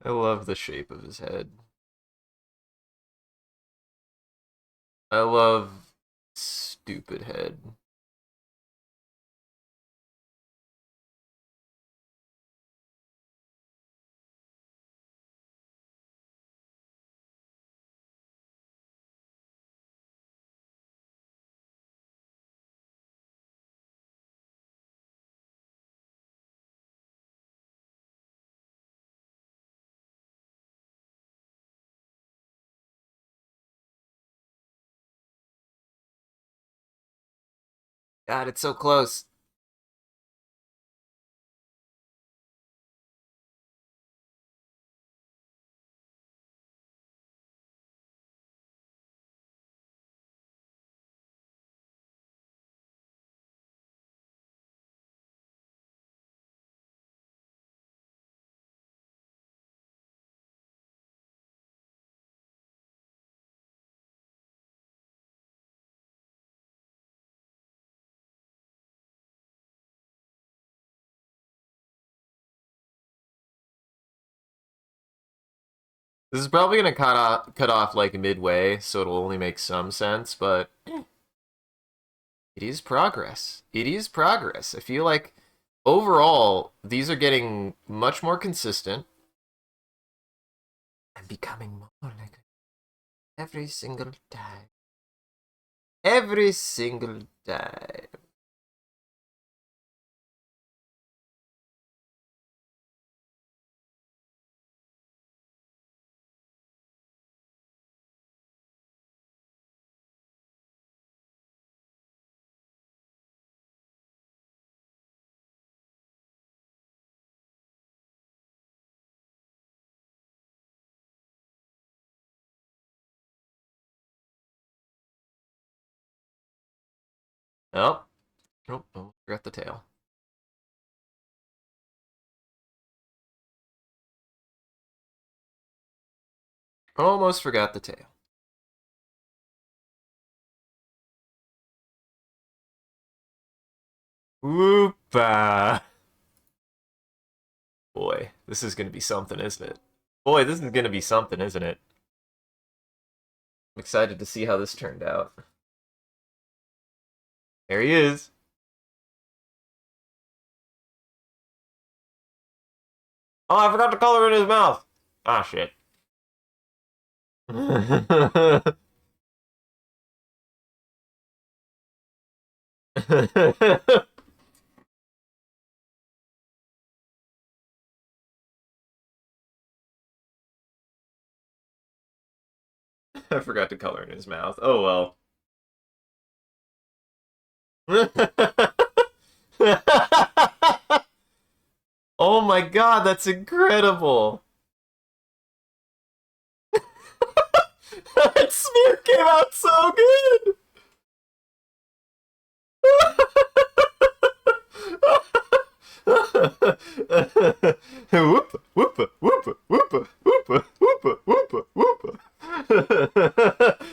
I love the shape of his head. I love stupid head. God, it's so close. This is probably gonna cut off like midway, so it'll only make some sense, but it is progress. It is progress. I feel like overall these are getting much more consistent and becoming more like every single time. Every single time. Oh, oh, forgot the tail. Almost forgot the tail. Whoopa. Boy, this is gonna be something, isn't it? Boy, this is gonna be something, isn't it? I'm excited to see how this turned out. There he is. Oh, I forgot the color in his mouth. Ah, shit. I forgot to color in his mouth. Oh well. Oh my god, that's incredible. That smear came out so good. Whoop, whoop, whoop, whoop, whoop, whoop, whoop, whoop.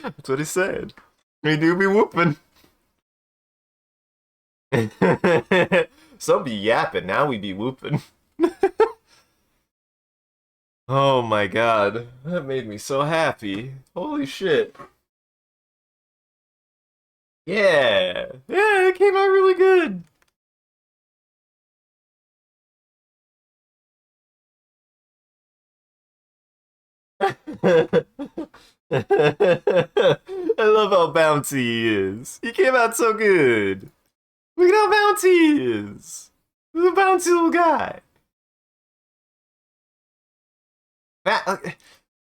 That's what he said. We do be whooping. Some be yapping, now we be whooping. Oh my god, that made me so happy. Holy shit. Yeah, yeah, it came out really good. I love how bouncy he is. He came out so good. Look at how bouncy he is. He's a bouncy little guy.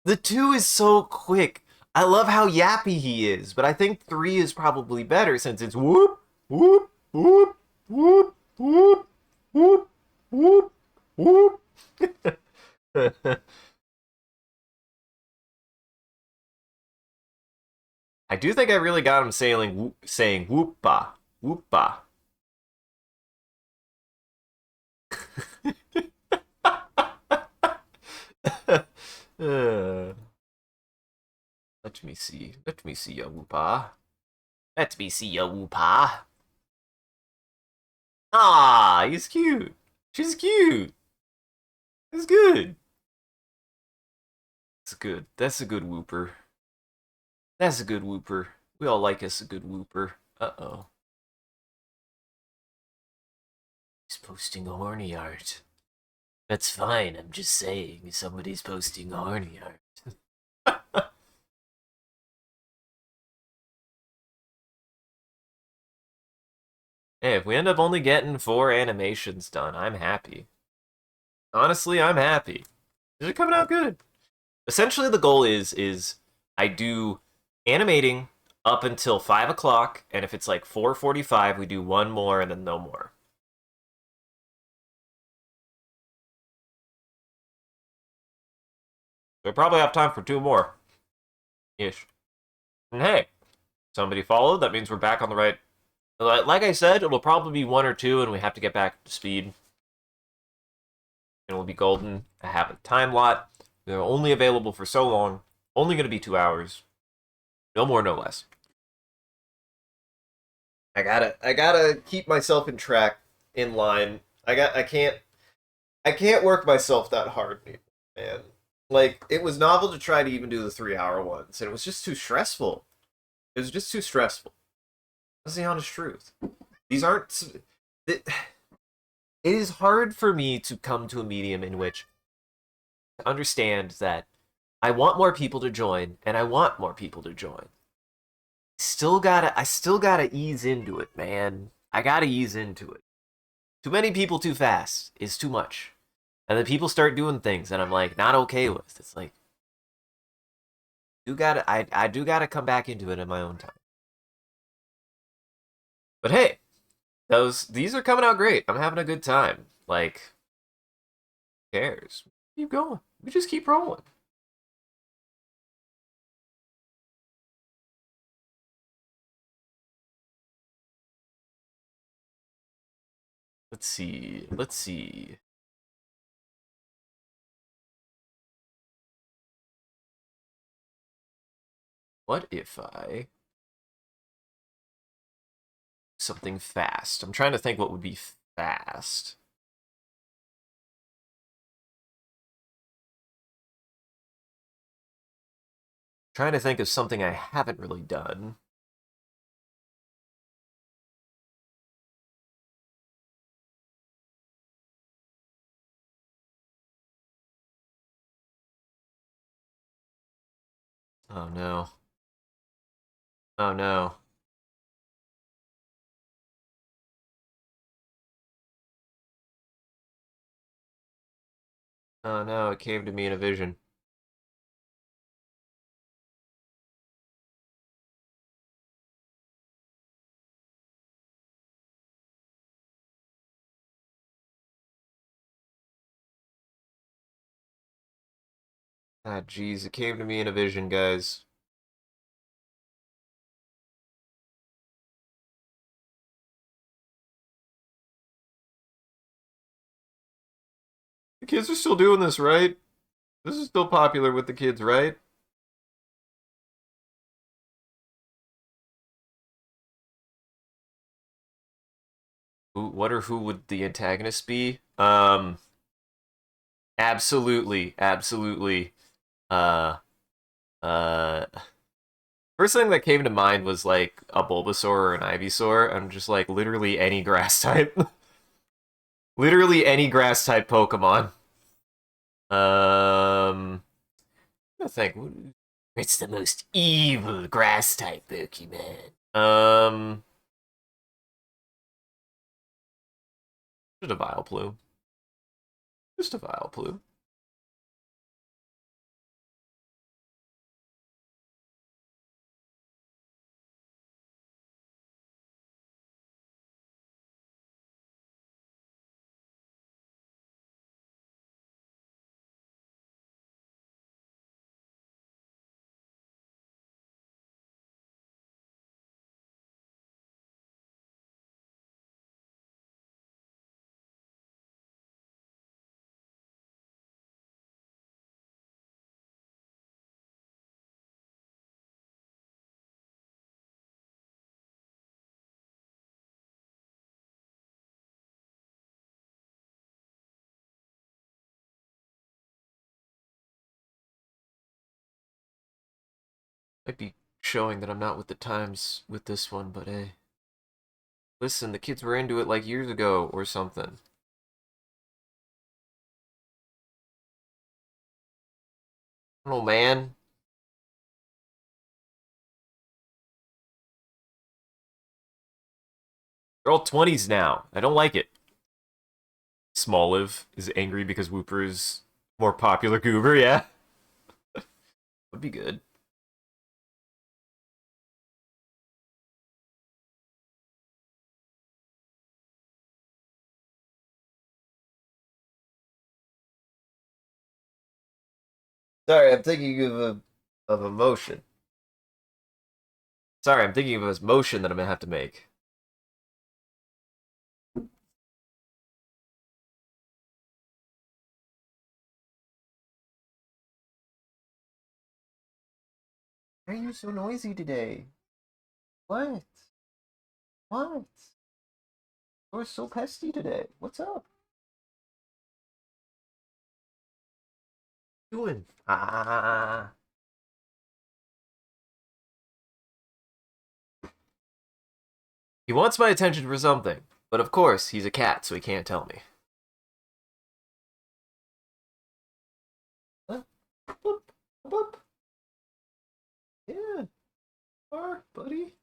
The 2 is so quick. I love how yappy he is, but I think 3 is probably better since it's whoop, whoop, whoop, whoop, whoop, whoop, whoop, whoop. I do think I really got him saying whoopah, whoopah. uh, let me see. Let me see your whoopah. Let me see your whoopah. Ah, he's cute. She's cute. It's good. It's good. That's a good whooper. That's a good whooper. We all like us a good whooper. Uh-oh. He's posting horny art. That's fine, I'm just saying. Somebody's posting horny art. Hey, if we end up only getting 4 animations done, I'm happy. Honestly, I'm happy. They're coming out good. Essentially, the goal is I do animating up until 5 o'clock, and if it's like 4:45, we do one more and then no more. We probably have time for 2 more. Ish. And hey, somebody followed. That means we're back on the right. Like I said, it'll probably be 1 or 2, and we have to get back to speed. And we'll be golden. I have a time lot. They're only available for so long. Only going to be 2 hours. No more, no less. I gotta keep myself in track, in line. I can't work myself that hard, man. Like, it was novel to try to even do the 3 hour ones, and it was just too stressful. It was just too stressful. That's the honest truth. These aren't. It is hard for me to come to a medium in which to understand that I want more people to join, and I want more people to join. I still gotta ease into it, man. I gotta ease into it. Too many people too fast is too much. And then people start doing things that I'm like not okay with. It's like I do gotta come back into it in my own time. But hey, these are coming out great. I'm having a good time. Like, who cares? Keep going. We just keep rolling. Let's see. Let's see. What if I something fast? I'm trying to think what would be fast. Trying to think of something I haven't really done. Oh no. Oh no. Oh no, it came to me in a vision. Ah, jeez, it came to me in a vision, guys. The kids are still doing this, right? This is still popular with the kids, right? Who would the antagonist be? Absolutely, absolutely. Uh, uh, First thing that came to mind was like a Bulbasaur or an Ivysaur. I'm just like literally any grass type, literally any grass type Pokemon. I think it's the most evil grass type Pokemon. Just a Vileplume. Just a Vileplume. Might be showing that I'm not with the times with this one, but hey. Listen, the kids were into it like years ago or something. I don't know, man. They're all 20s now. I don't like it. Smoliv is angry because Whooper is more popular goober, yeah. Would be good. Sorry, I'm thinking of a motion. Sorry, I'm thinking of a motion that I'm gonna have to make. Why are you so noisy today? What? What? You're so pesty today. What's up? What are you doing? Ah. He wants my attention for something, but of course, he's a cat, so he can't tell me. Huh? Boop, boop. Yeah, bark, buddy.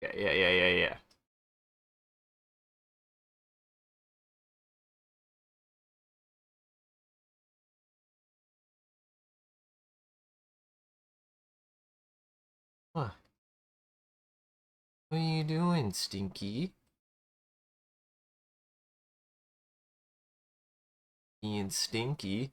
Yeah, yeah, yeah, yeah, yeah. What are you doing, Stinky? Being stinky.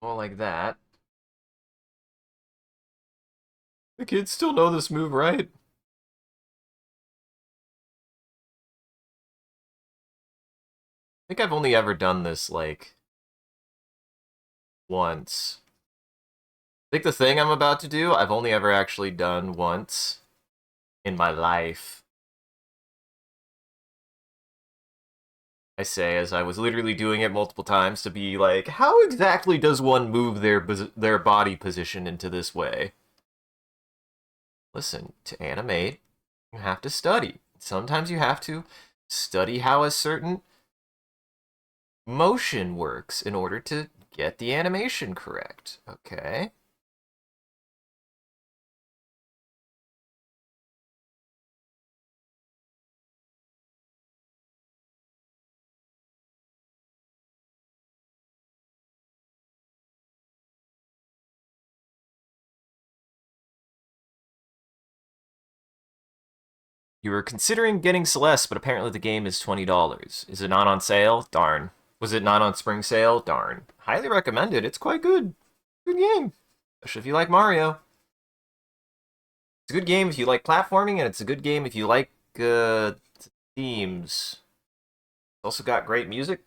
More like that. The kids still know this move, right? I think I've only ever done this, like, once. I think the thing I'm about to do, I've only ever actually done once in my life. I say, as I was literally doing it multiple times to be like, how exactly does one move their body position into this way? Listen, to animate, you have to study. Sometimes you have to study how a certain motion works in order to get the animation correct. Okay? You were considering getting Celeste, but apparently the game is $20. Is it not on sale? Darn. Was it not on spring sale? Darn. Highly recommended. It's quite good. Good game. Especially if you like Mario. It's a good game if you like platforming, and it's a good game if you like themes. It's also got great music,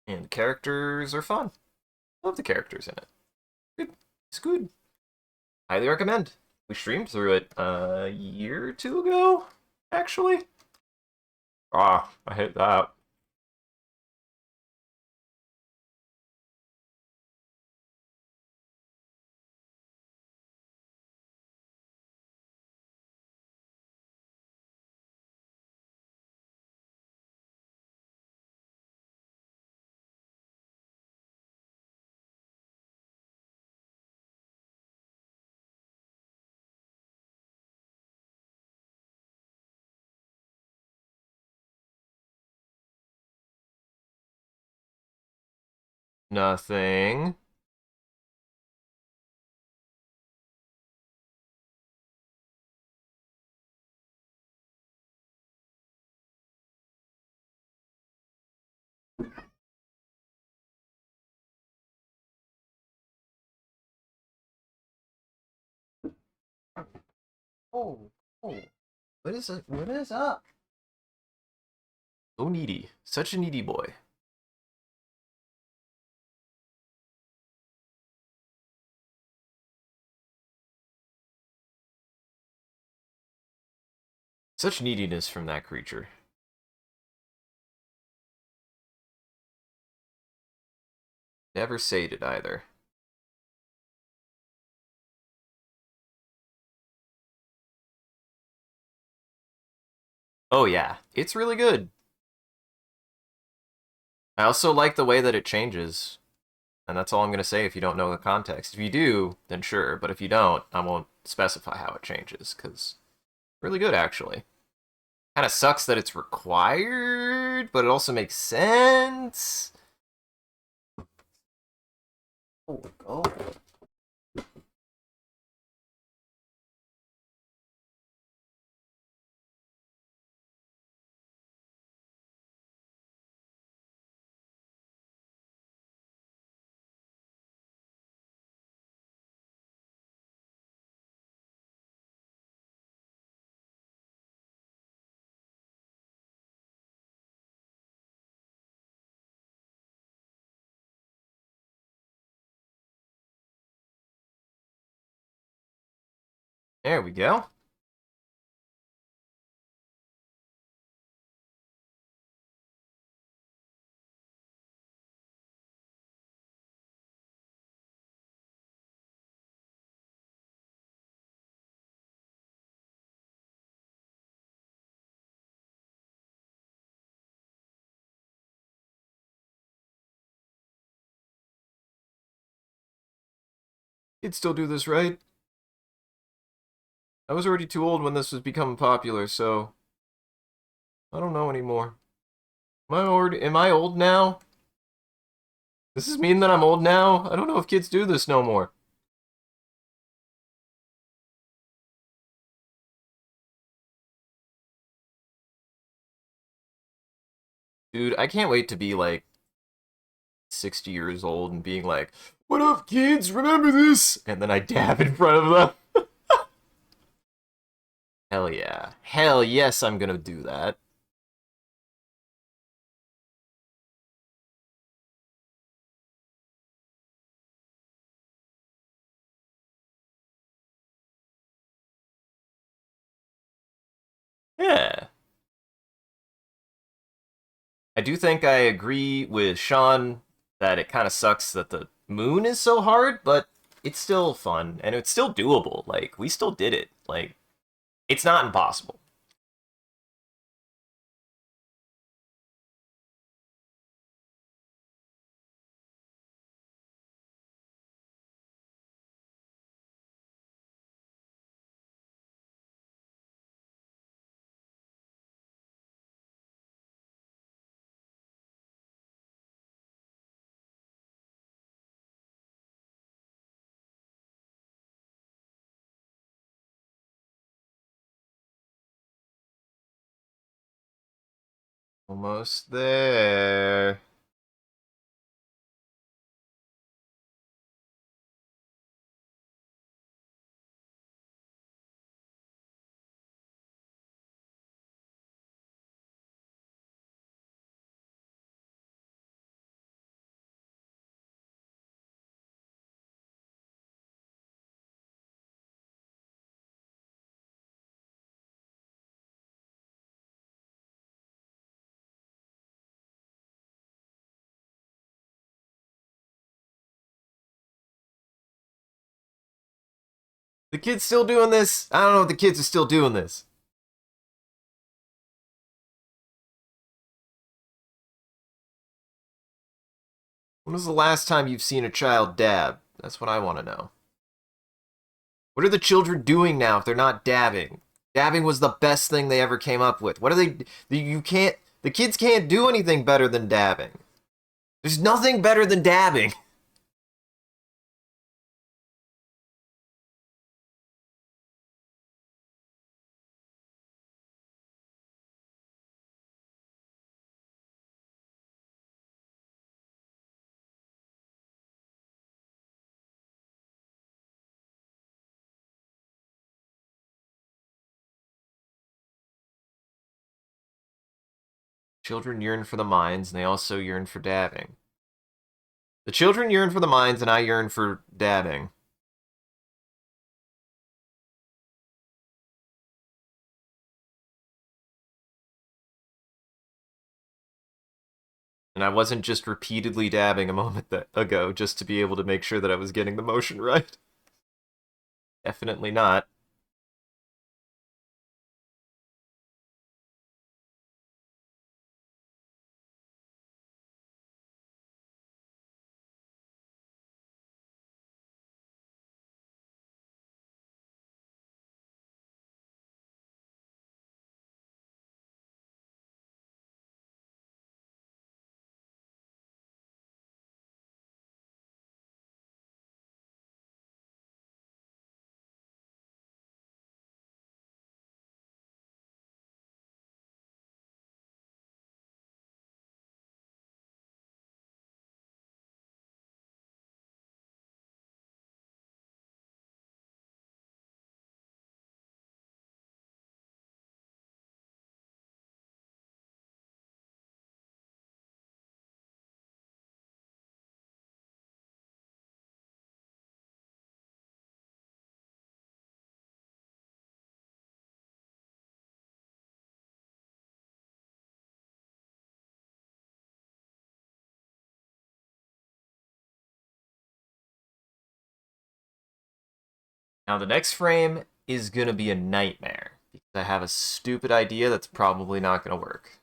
and the characters are fun. Love the characters in it. Good. It's good. Highly recommend. We streamed through it a year or two ago, actually. Ah, I hate that. Nothing. Oh, oh. What is it? What is up? So needy. Such a needy boy. Such neediness from that creature. Never sated either. Oh yeah, it's really good. I also like the way that it changes. And that's all I'm going to say if you don't know the context. If you do, then sure. But if you don't, I won't specify how it changes, because really good, actually. Kind of sucks that it's required, but it also makes sense. Oh, oh. There we go. You'd still do this, right? I was already too old when this was becoming popular, so I don't know anymore. Am I old now? Does this mean that I'm old now? I don't know if kids do this no more. Dude, I can't wait to be like 60 years old and being like, "What up, kids? Remember this?" And then I dab in front of them. Hell yeah. Hell yes, I'm gonna do that. Yeah. I do think I agree with Sean that it kind of sucks that the moon is so hard, but it's still fun and it's still doable. Like, we still did it. Like, it's not impossible. Almost there. The kids still doing this? I don't know if the kids are still doing this. When was the last time you've seen a child dab? That's what I want to know. What are the children doing now if they're not dabbing? Dabbing was the best thing they ever came up with. What are they? You can't. The kids can't do anything better than dabbing. There's nothing better than dabbing. Children yearn for the minds, and they also yearn for dabbing. The children yearn for the minds, and I yearn for dabbing. And I wasn't just repeatedly dabbing a moment ago just to be able to make sure that I was getting the motion right. Definitely not. Now the next frame is gonna be a nightmare because I have a stupid idea that's probably not gonna work.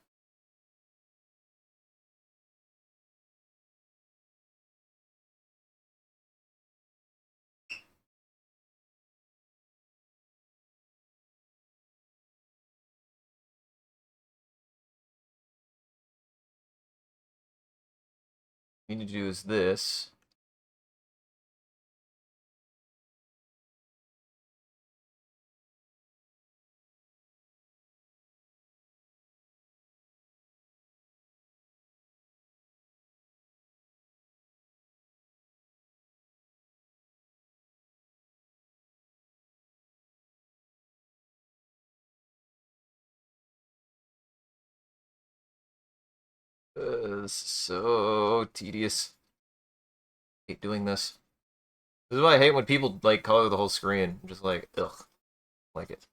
What we need to do is this. This is so tedious. I hate doing this. This is why I hate when people like color the whole screen. I'm just like, ugh, like it.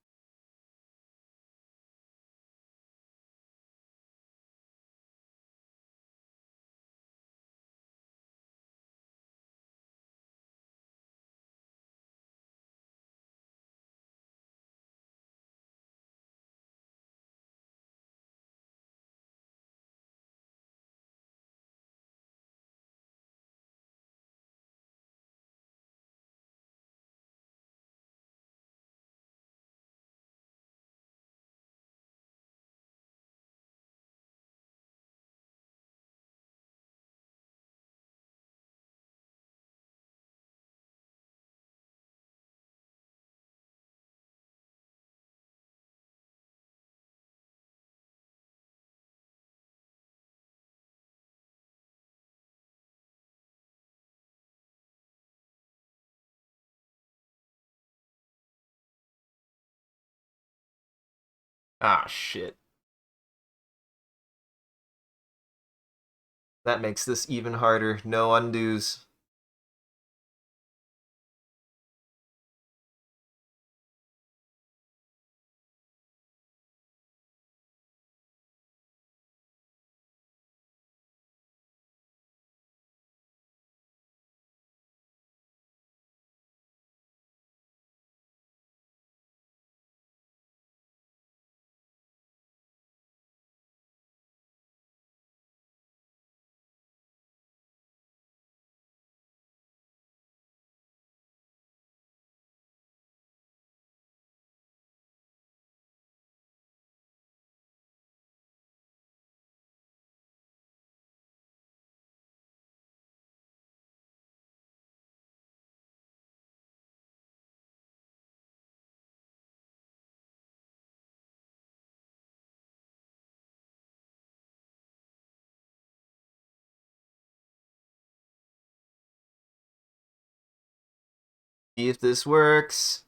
Ah, shit. That makes this even harder. No undos. See if this works.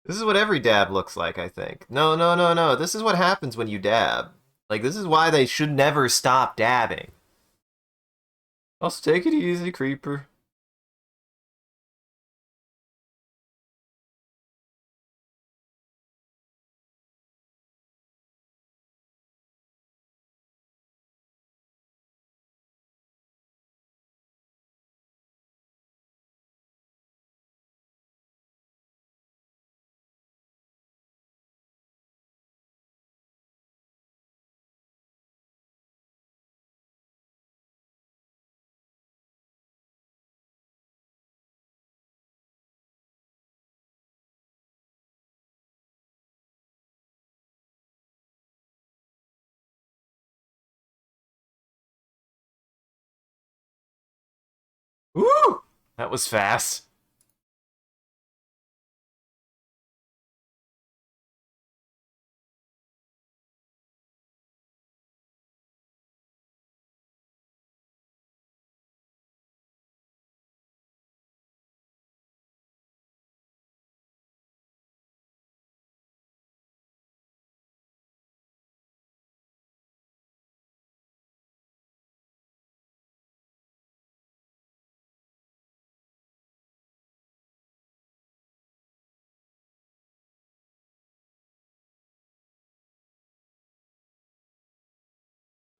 This is what every dab looks like, I think. No, no, no, no. This is what happens when you dab. Like, this is why they should never stop dabbing. Also, take it easy, creeper. Woo! That was fast.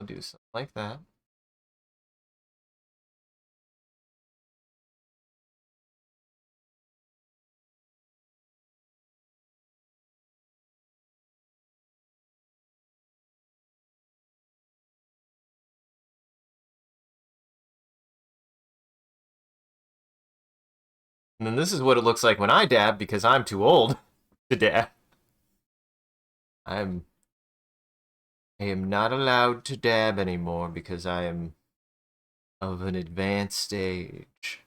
I'll do something like that. And then this is what it looks like when I dab because I'm too old to dab. I am not allowed to dab anymore because I am of an advanced age.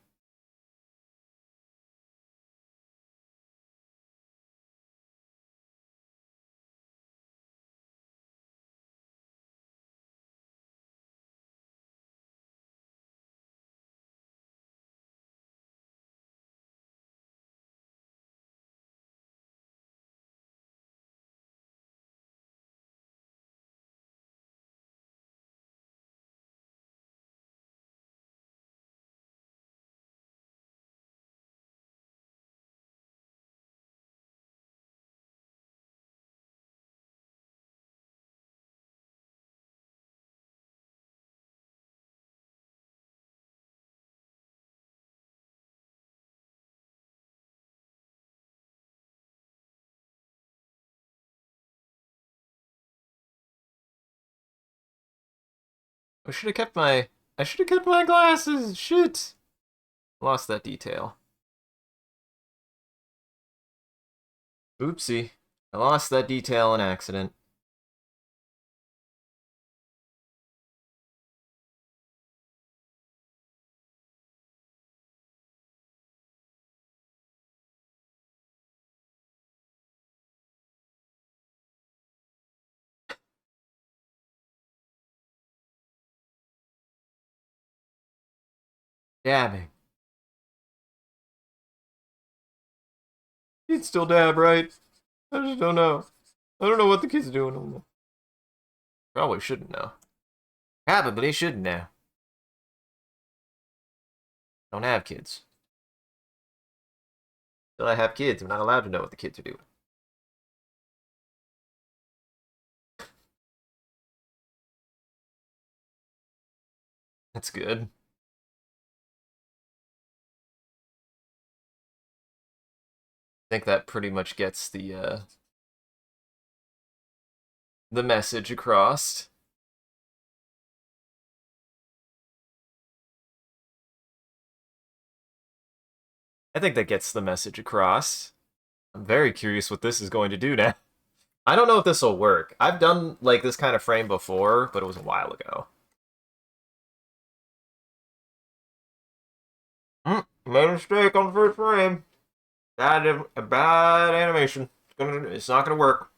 I should have kept my glasses. Shit. Lost that detail. Oopsie. I lost that detail in accident. Dabbing. You'd still dab, right? I just don't know. I don't know what the kid's doing. Probably shouldn't know. Probably shouldn't know. Don't have kids. Till I have kids, I'm not allowed to know what the kids are doing. That's good. I think that pretty much gets the message across. I think that gets the message across. I'm very curious what this is going to do now. I don't know if this will work. I've done like this kind of frame before, but it was a while ago. Made a mistake on the first frame. Bad animation. It's not gonna work.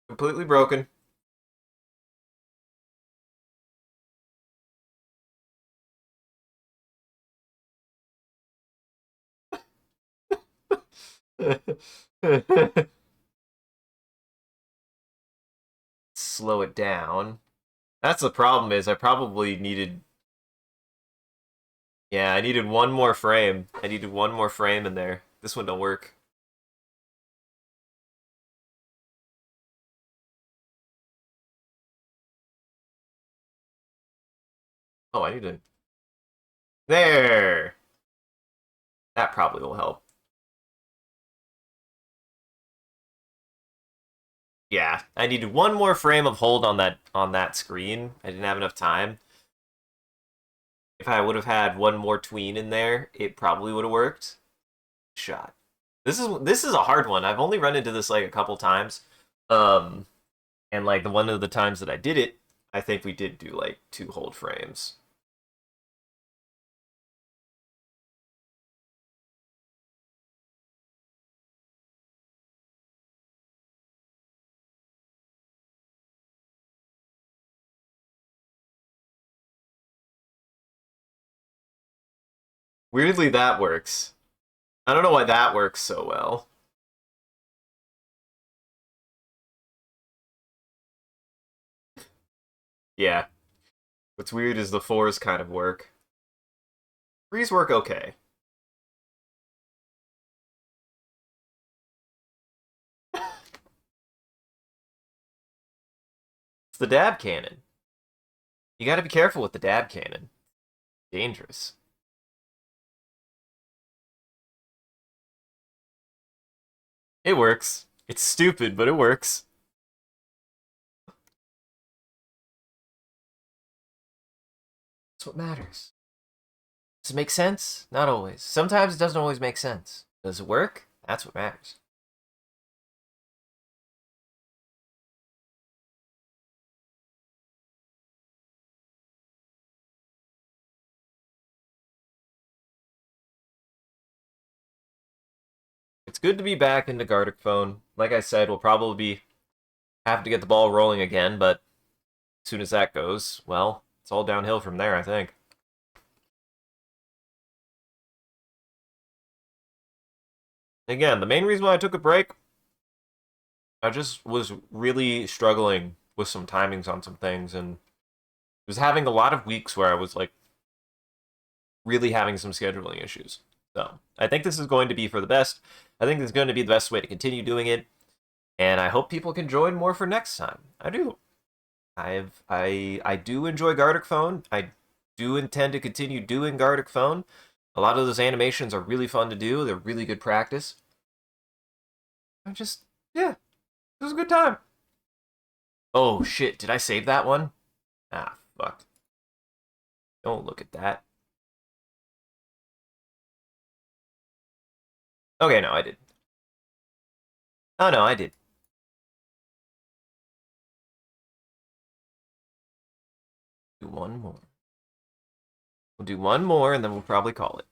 Completely broken. Slow it down. That's the problem is I probably needed. Yeah, I needed one more frame. I needed one more frame in there. This one don't work. Oh, I need to. There. That probably will help. Yeah, I needed one more frame of hold on that screen. I didn't have enough time. If I would have had one more tween in there, it probably would have worked. Shot. This is a hard one. I've only run into this like a couple times. Um and like the one of the times that I did it, I think we did do like two hold frames. Weirdly, that works. I don't know why that works so well. Yeah. What's weird is the fours kind of work. Threes work okay. It's the dab cannon. You gotta be careful with the dab cannon. Dangerous. It works. It's stupid, but it works. That's what matters. Does it make sense? Not always. Sometimes it doesn't always make sense. Does it work? That's what matters. It's good to be back into Gartic phone. Like I said, we'll probably have to get the ball rolling again, but as soon as that goes, well, it's all downhill from there, I think. Again, the main reason why I took a break, I just was really struggling with some timings on some things and was having a lot of weeks where I was like really having some scheduling issues. So I think this is going to be for the best. I think this is going to be the best way to continue doing it, and I hope people can join more for next time. I do. I do enjoy Gartic Phone. I do intend to continue doing Gartic Phone. A lot of those animations are really fun to do. They're really good practice. I just yeah, it was a good time. Oh shit, did I save that one? Ah, fuck. Don't look at that. Okay, no, I did. Oh no, I did. Do one more. We'll do one more and then we'll probably call it.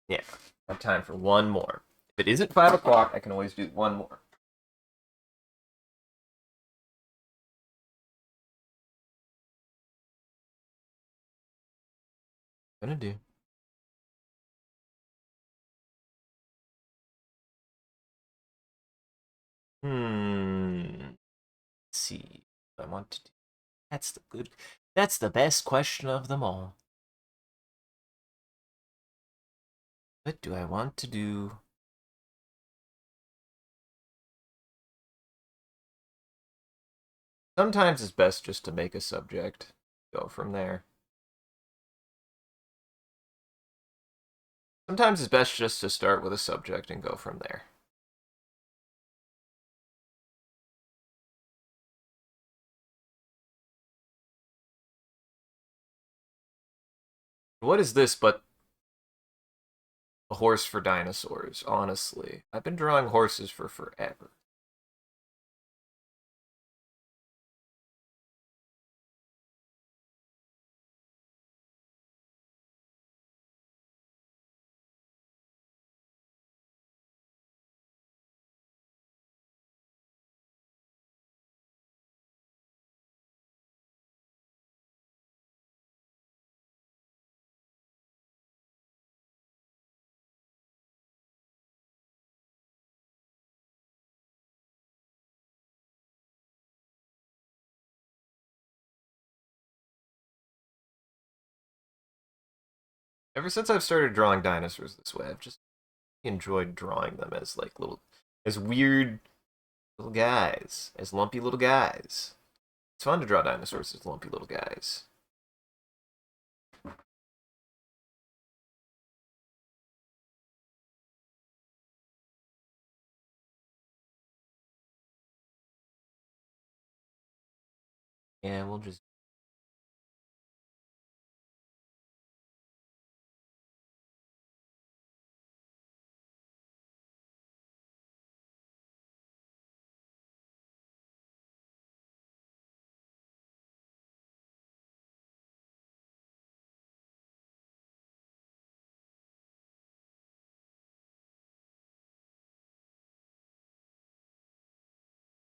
Yeah, I have time for one more. If it isn't 5 o'clock, I can always do one more. Gonna do. Let's see what I want to do. That's the good. That's the best question of them all. What do I want to do? Sometimes it's best just to make a subject. Go from there. Sometimes it's best just to start with a subject and go from there. What is this but a horse for dinosaurs, honestly? I've been drawing horses for forever. Ever since I've started drawing dinosaurs this way, I've just enjoyed drawing them as like little, as weird little guys, as lumpy little guys. It's fun to draw dinosaurs as lumpy little guys. Yeah, we'll just.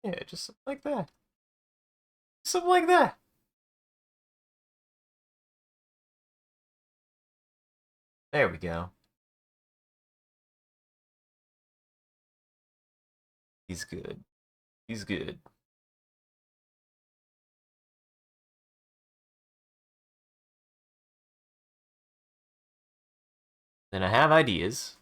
Yeah, just something like that. Something like that. There we go. He's good. He's good. Then I have ideas.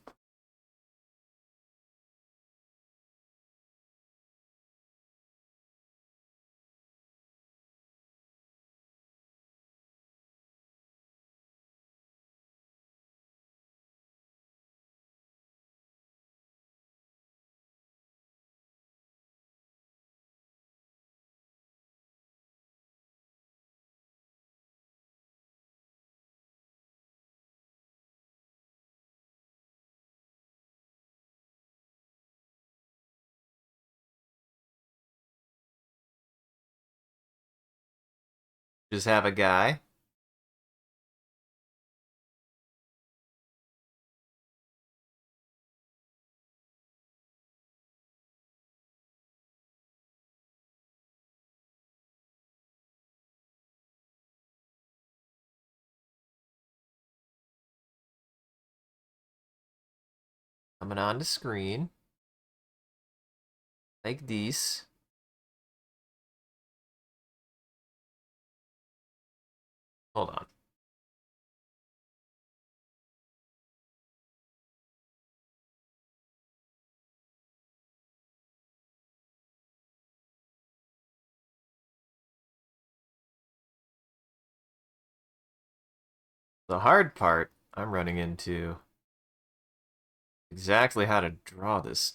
Just have a guy. Coming on the screen. Like this. Hold on. The hard part I'm running into exactly how to draw this.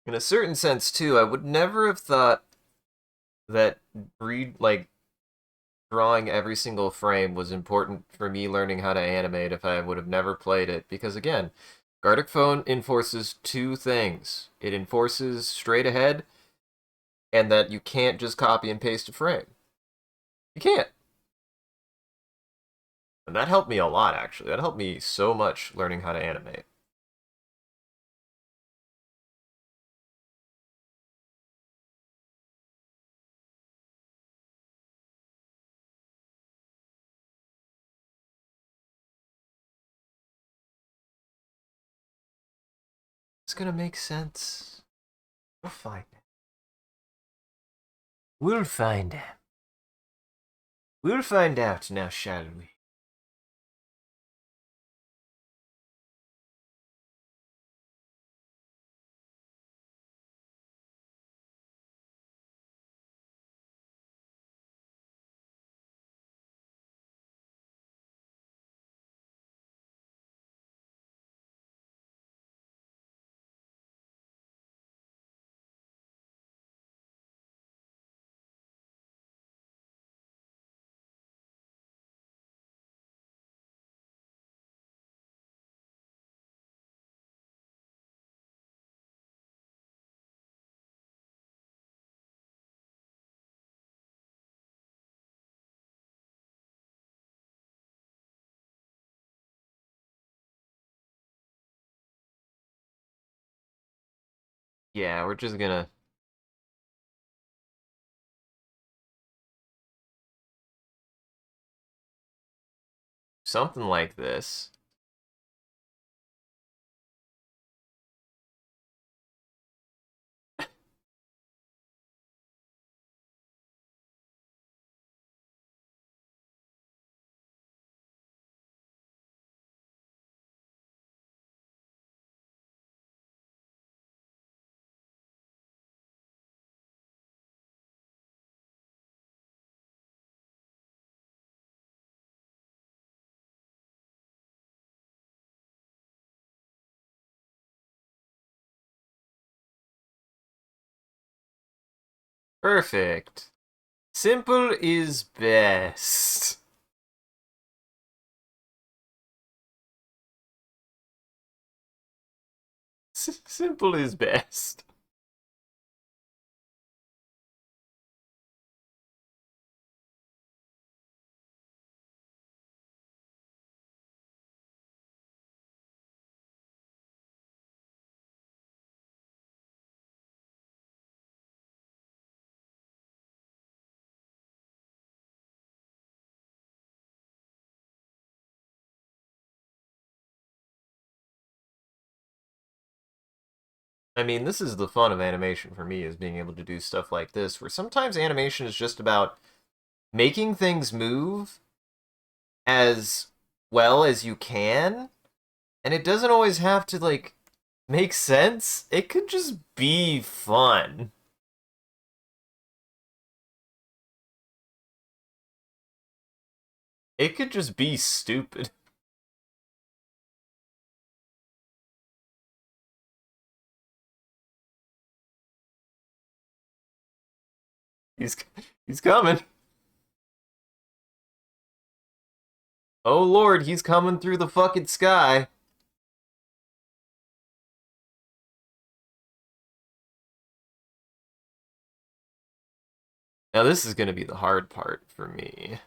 In a certain sense, too, I would never have thought that drawing every single frame was important for me learning how to animate if I would have never played it. Because again, Gartic Phone enforces two things. It enforces straight ahead, and that you can't just copy and paste a frame. You can't. And that helped me a lot, actually. That helped me so much learning how to animate. It's gonna make sense. We'll find it. We'll find out. We'll find out now, shall we? Yeah, we're just gonna something like this. Perfect. Simple is best. Simple is best. I mean, this is the fun of animation for me, is being able to do stuff like this, where sometimes animation is just about making things move as well as you can, and it doesn't always have to, like, make sense. It could just be fun. It could just be stupid. He's he's coming. Oh Lord, he's coming through the fucking sky. Now this is gonna be the hard part for me.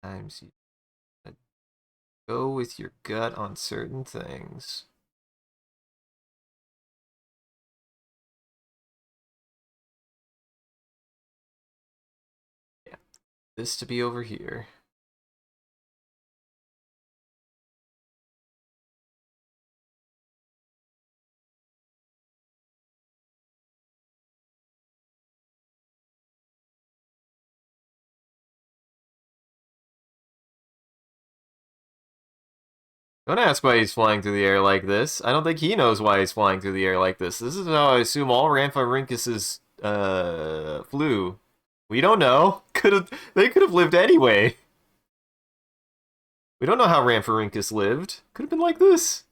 Times you go with your gut on certain things. Yeah, this to be over here. Don't ask why he's flying through the air like this. I don't think he knows why he's flying through the air like this. This is how I assume all Rhamphorhynchus flew. We don't know. They could have lived anyway. We don't know how Rhamphorhynchus lived. Could have been like this.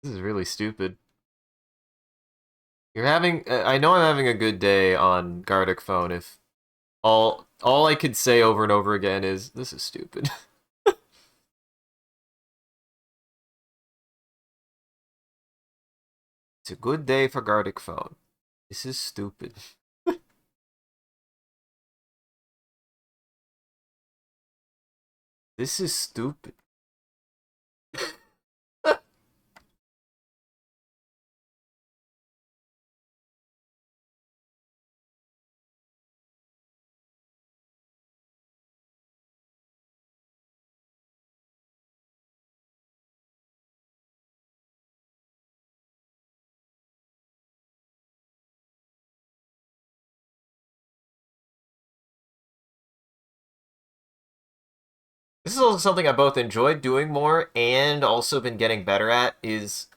This is really stupid. You're having. I know I'm having a good day on Gartic phone if all I could say over and over again is this is stupid. It's a good day for Gartic phone. This is stupid. This is stupid. This is also something I both enjoyed doing more and also been getting better at is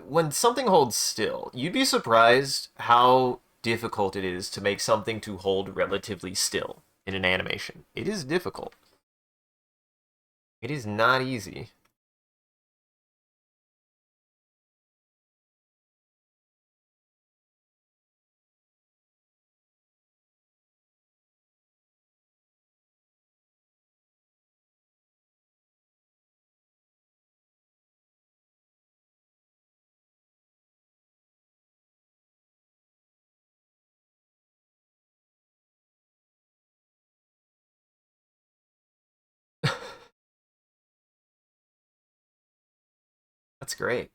when something holds still. You'd be surprised how difficult it is to make something to hold relatively still in an animation. It is difficult. It is not easy. That's great.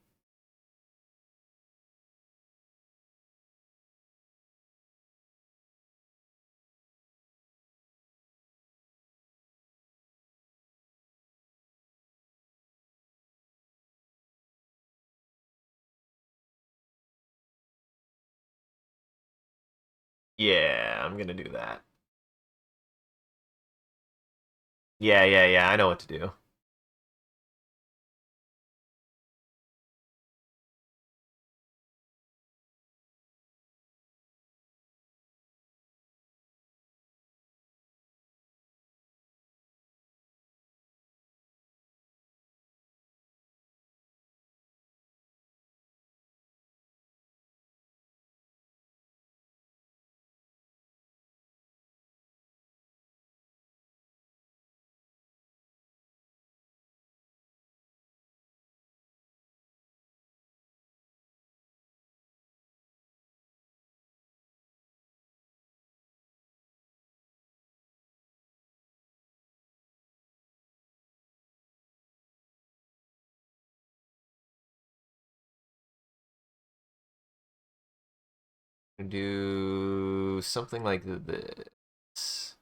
Yeah, I'm gonna do that. Yeah, yeah, yeah. I know what to do. Do something like this.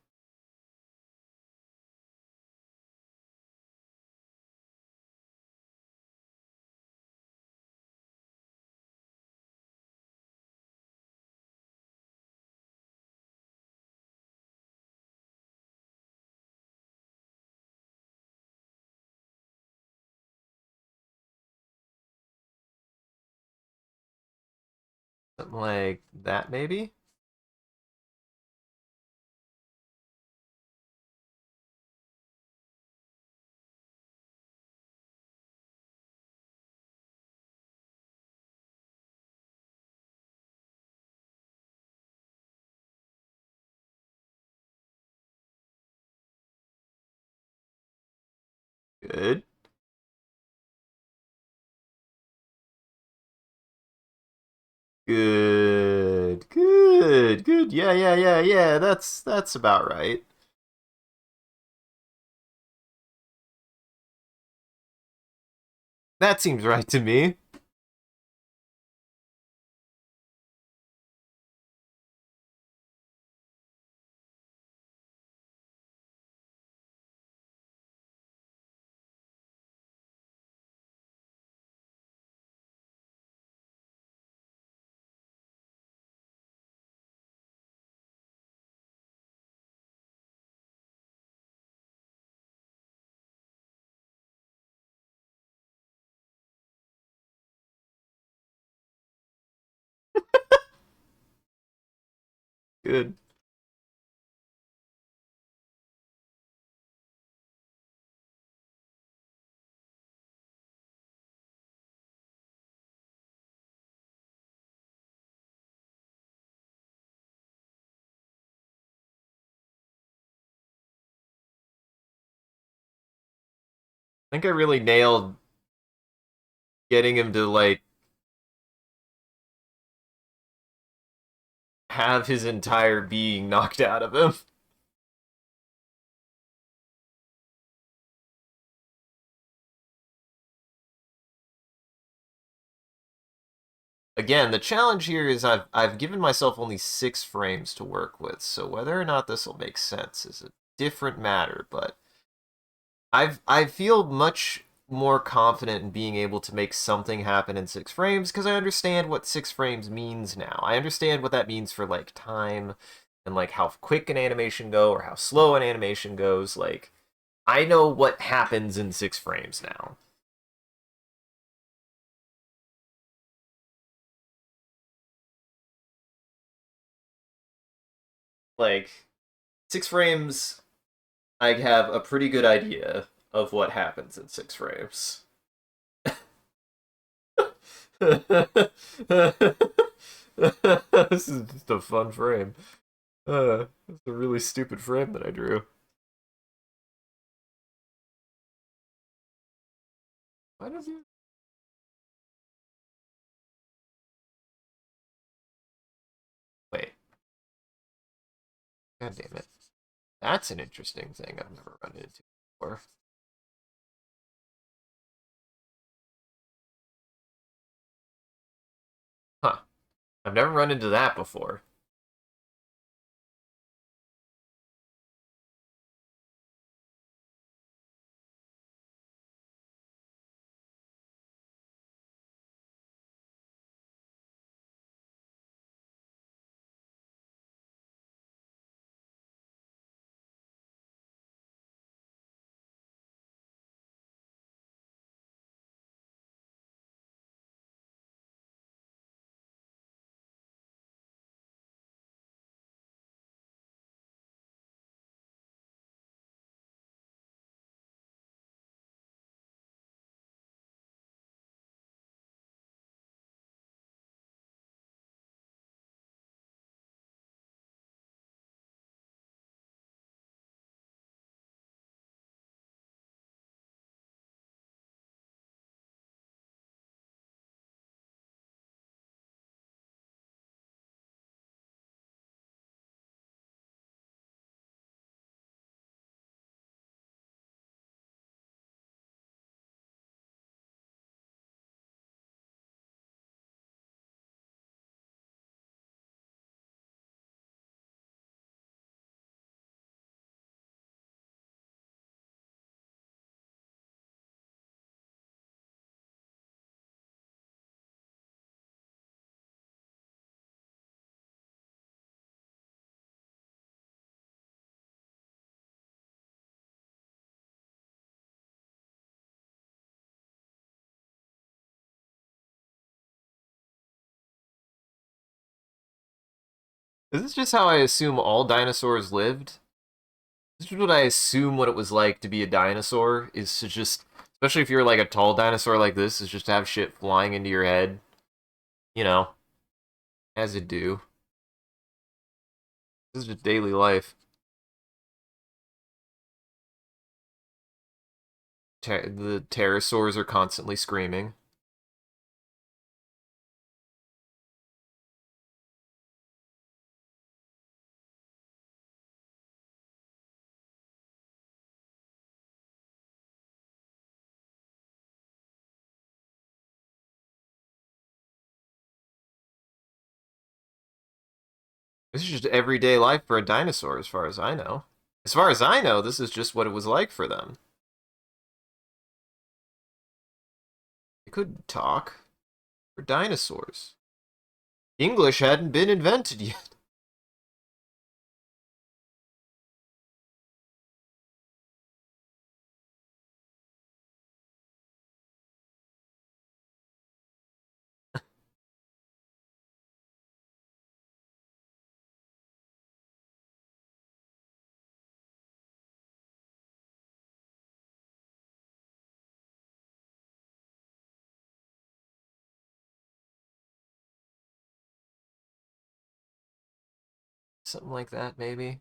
Something like that, maybe? Good. Good. Good. Good. Yeah, yeah, yeah, yeah. That's about right. That seems right to me. Good. I think I really nailed getting him to like have his entire being knocked out of him. Again, the challenge here is I've given myself only 6 frames to work with, so whether or not this will make sense is a different matter, but I feel much more confident in being able to make something happen in 6 frames because I understand what 6 frames means now. I understand what that means for like time and like how quick an animation go or how slow an animation goes. Like I know what happens in 6 frames now. Like 6 frames, I have a pretty good idea of what happens in 6 frames. This is just a fun frame. It's a really stupid frame that I drew. Why does it? Wait, god damn it. That's an interesting thing I've never run into before. Huh. I've never run into that before. Is this just how I assume all dinosaurs lived? This is what I assume what it was like to be a dinosaur, is to just, especially if you're like a tall dinosaur like this, is just to have shit flying into your head, you know, as it do. This is just daily life. The pterosaurs are constantly screaming. This is just everyday life for a dinosaur, as far as I know. As far as I know, this is just what it was like for them. They couldn't talk. For dinosaurs. English hadn't been invented yet. Something like that, maybe.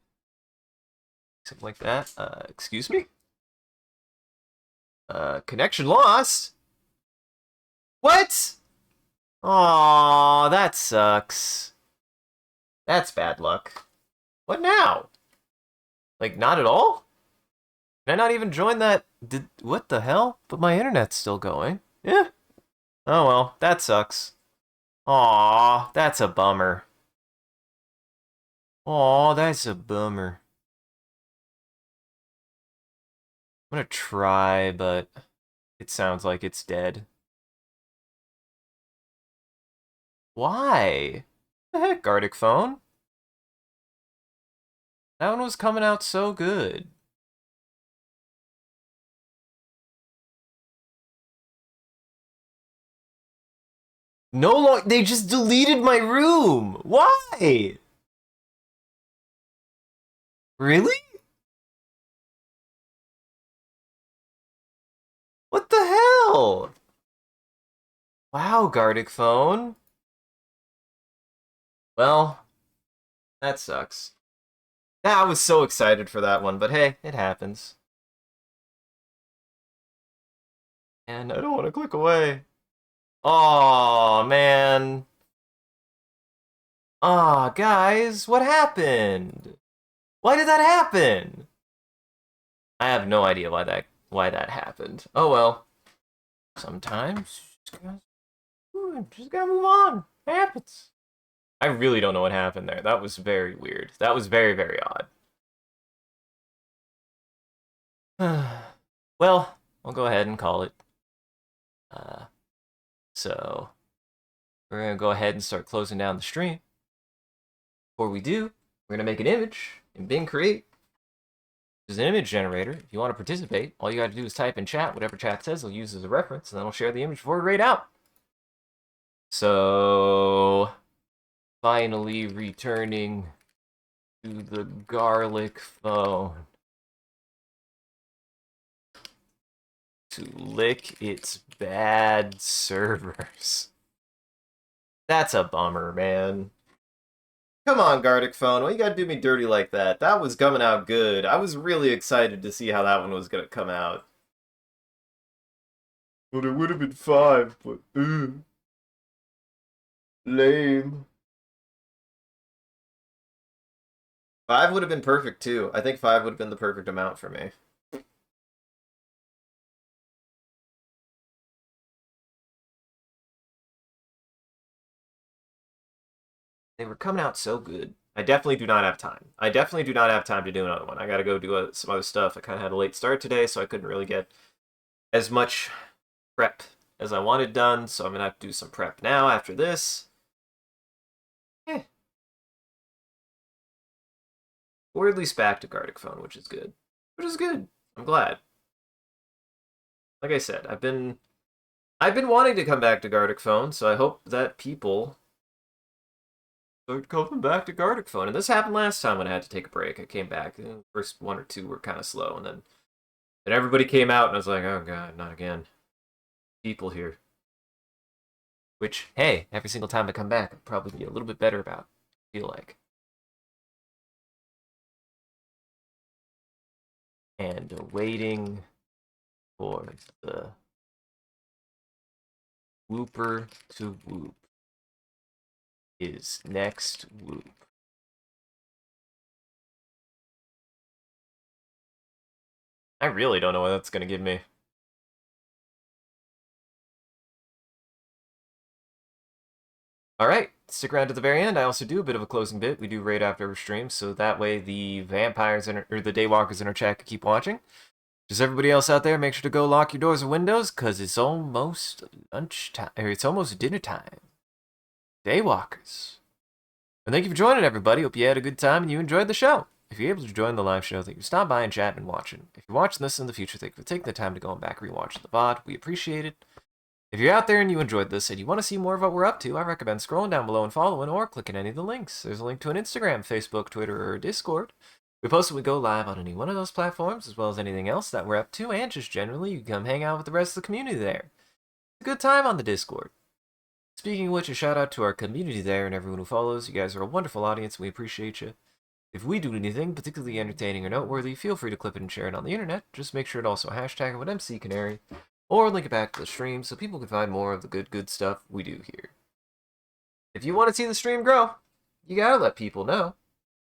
Something like that. Excuse me? Connection lost? What? Aw, that sucks. That's bad luck. What now? Like, not at all? Can I not even join that? What the hell? But my internet's still going. Yeah. Oh well, that sucks. Aw, that's a bummer. Aw, that's a bummer. I'm gonna try, but it sounds like it's dead. Why? The heck, Gartic phone? That one was coming out so good. No long. They just deleted my room. Why? Really? What the hell? Wow, Gartic phone. Well, that sucks. I was so excited for that one, but hey, it happens. And I don't want to click away. Oh man. Aw, guys, what happened? Why did that happen? I have no idea why that happened. Oh well. Sometimes just gotta move on. It happens. I really don't know what happened there. That was very weird. That was very, very odd. Well, I'll go ahead and call it. Uh, so we're gonna go ahead and start closing down the stream. Before we do, we're gonna make an image in Bing Create. This is an image generator. If you want to participate, all you got to do is type in chat. Whatever chat says, I'll use as a reference, and then I'll share the image before we grade out. So, finally returning to the garlic phone to lick its bad servers. That's a bummer, man. Come on, Gartic phone. Why you gotta do me dirty like that? That was coming out good. I was really excited to see how that one was gonna come out. Well, it would have been 5, but lame. 5 would have been perfect too. I think 5 would have been the perfect amount for me. They were coming out so good. I definitely do not have time. I definitely do not have time to do another one. I gotta go do some other stuff. I kind of had a late start today, so I couldn't really get as much prep as I wanted done. So I'm gonna have to do some prep now after this. Eh. Or at least back to Gartic phone, which is good. Which is good. I'm glad. Like I said, I've been wanting to come back to Gartic phone, so I hope that people Start coming back to Gartic phone. And this happened last time when I had to take a break. I came back. The first one or two were kind of slow, and then everybody came out, and I was like, oh god, not again. People here. Which, hey, every single time I come back, I'll probably be a little bit better about. I feel like. And waiting for the Whooper to whoop is next whoop. I really don't know what that's going to give me. Alright, stick around to the very end. I also do a bit of a closing bit. We do raid after every stream, so that way the vampires or the daywalkers in our chat can keep watching. Just everybody else out there, make sure to go lock your doors and windows, because it's almost lunchtime, or it's almost dinner time. Daywalkers. And thank you for joining, everybody. Hope you had a good time and you enjoyed the show. If you're able to join the live show, thank you for stopping by and chatting and watching. If you're watching this in the future, thank you for taking the time to go back and rewatch the VOD. We appreciate it. If you're out there and you enjoyed this and you want to see more of what we're up to, I recommend scrolling down below and following or clicking any of the links. There's a link to an Instagram, Facebook, Twitter, or Discord. We post when we go live on any one of those platforms, as well as anything else that we're up to, and just generally, you can come hang out with the rest of the community there. It's a good time on the Discord. Speaking of which, a shout out to our community there and everyone who follows. You guys are a wonderful audience, and we appreciate you. If we do anything particularly entertaining or noteworthy, feel free to clip it and share it on the internet. Just make sure to also hashtag it with MCCanary, or link it back to the stream so people can find more of the good stuff we do here. If you want to see the stream grow, you gotta let people know.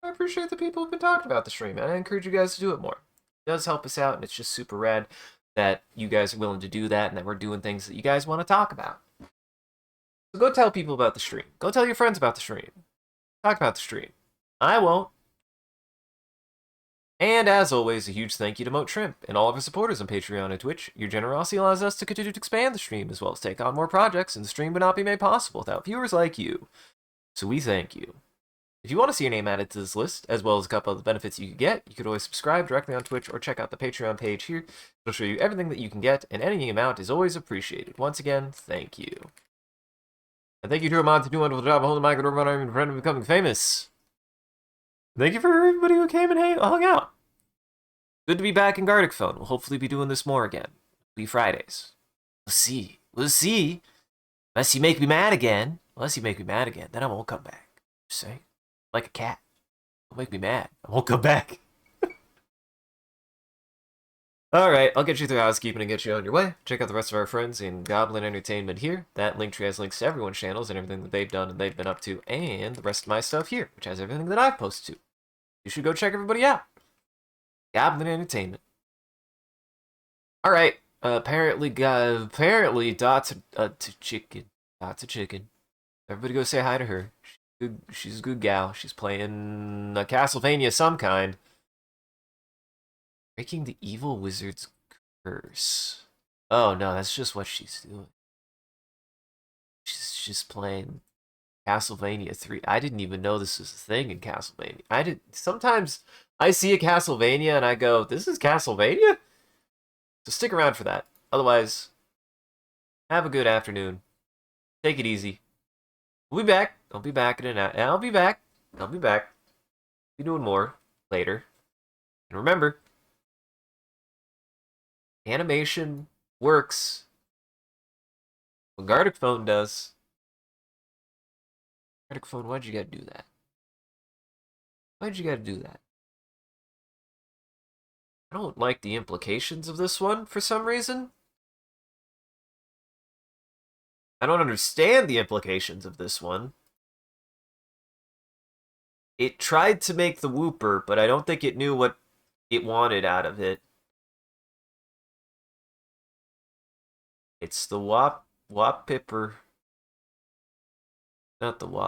I appreciate the people who've been talking about the stream, and I encourage you guys to do it more. It does help us out, and it's just super rad that you guys are willing to do that and that we're doing things that you guys want to talk about. So go tell people about the stream. Go tell your friends about the stream. Talk about the stream. I won't. And as always, a huge thank you to Moat Shrimp and all of our supporters on Patreon and Twitch. Your generosity allows us to continue to expand the stream as well as take on more projects, and the stream would not be made possible without viewers like you. So we thank you. If you want to see your name added to this list, as well as a couple of the benefits you could get, you could always subscribe directly on Twitch or check out the Patreon page here. It'll show you everything that you can get, and any amount is always appreciated. Once again, thank you. And thank you to Ahmad to do a wonderful job of holding the mic and running in front of becoming famous. Thank you for everybody who came and hung out. Good to be back in Gartic phone. We'll hopefully be doing this more again. It'll be Fridays. We'll see. We'll see. Unless you make me mad again. Then I won't come back. Just saying. Like a cat. Don't make me mad. I won't come back. Alright, I'll get you through housekeeping and get you on your way. Check out the rest of our friends in Goblin Entertainment here. That link tree has links to everyone's channels and everything that they've done and they've been up to, and the rest of my stuff here, which has everything that I've posted to. You should go check everybody out. Goblin Entertainment. Alright, apparently Dot's a chicken. Dot's a chicken. Everybody go say hi to her. She's a good gal. She's playing a Castlevania of some kind. Breaking the evil wizard's curse. Oh no, that's just what she's doing. She's just playing Castlevania 3. I didn't even know this was a thing in Castlevania. Sometimes I see a Castlevania and I go, this is Castlevania? So stick around for that. Otherwise, have a good afternoon. Take it easy. We'll be back. I'll be back in an hour. I'll be back. Be doing more later. And remember, animation works when Gartic phone does. Gartic phone, why'd you gotta do that? Why'd you gotta do that? I don't like the implications of this one for some reason. I don't understand the implications of this one. It tried to make the Whooper, but I don't think it knew what it wanted out of it. It's the Whop Pipper. Not the Whop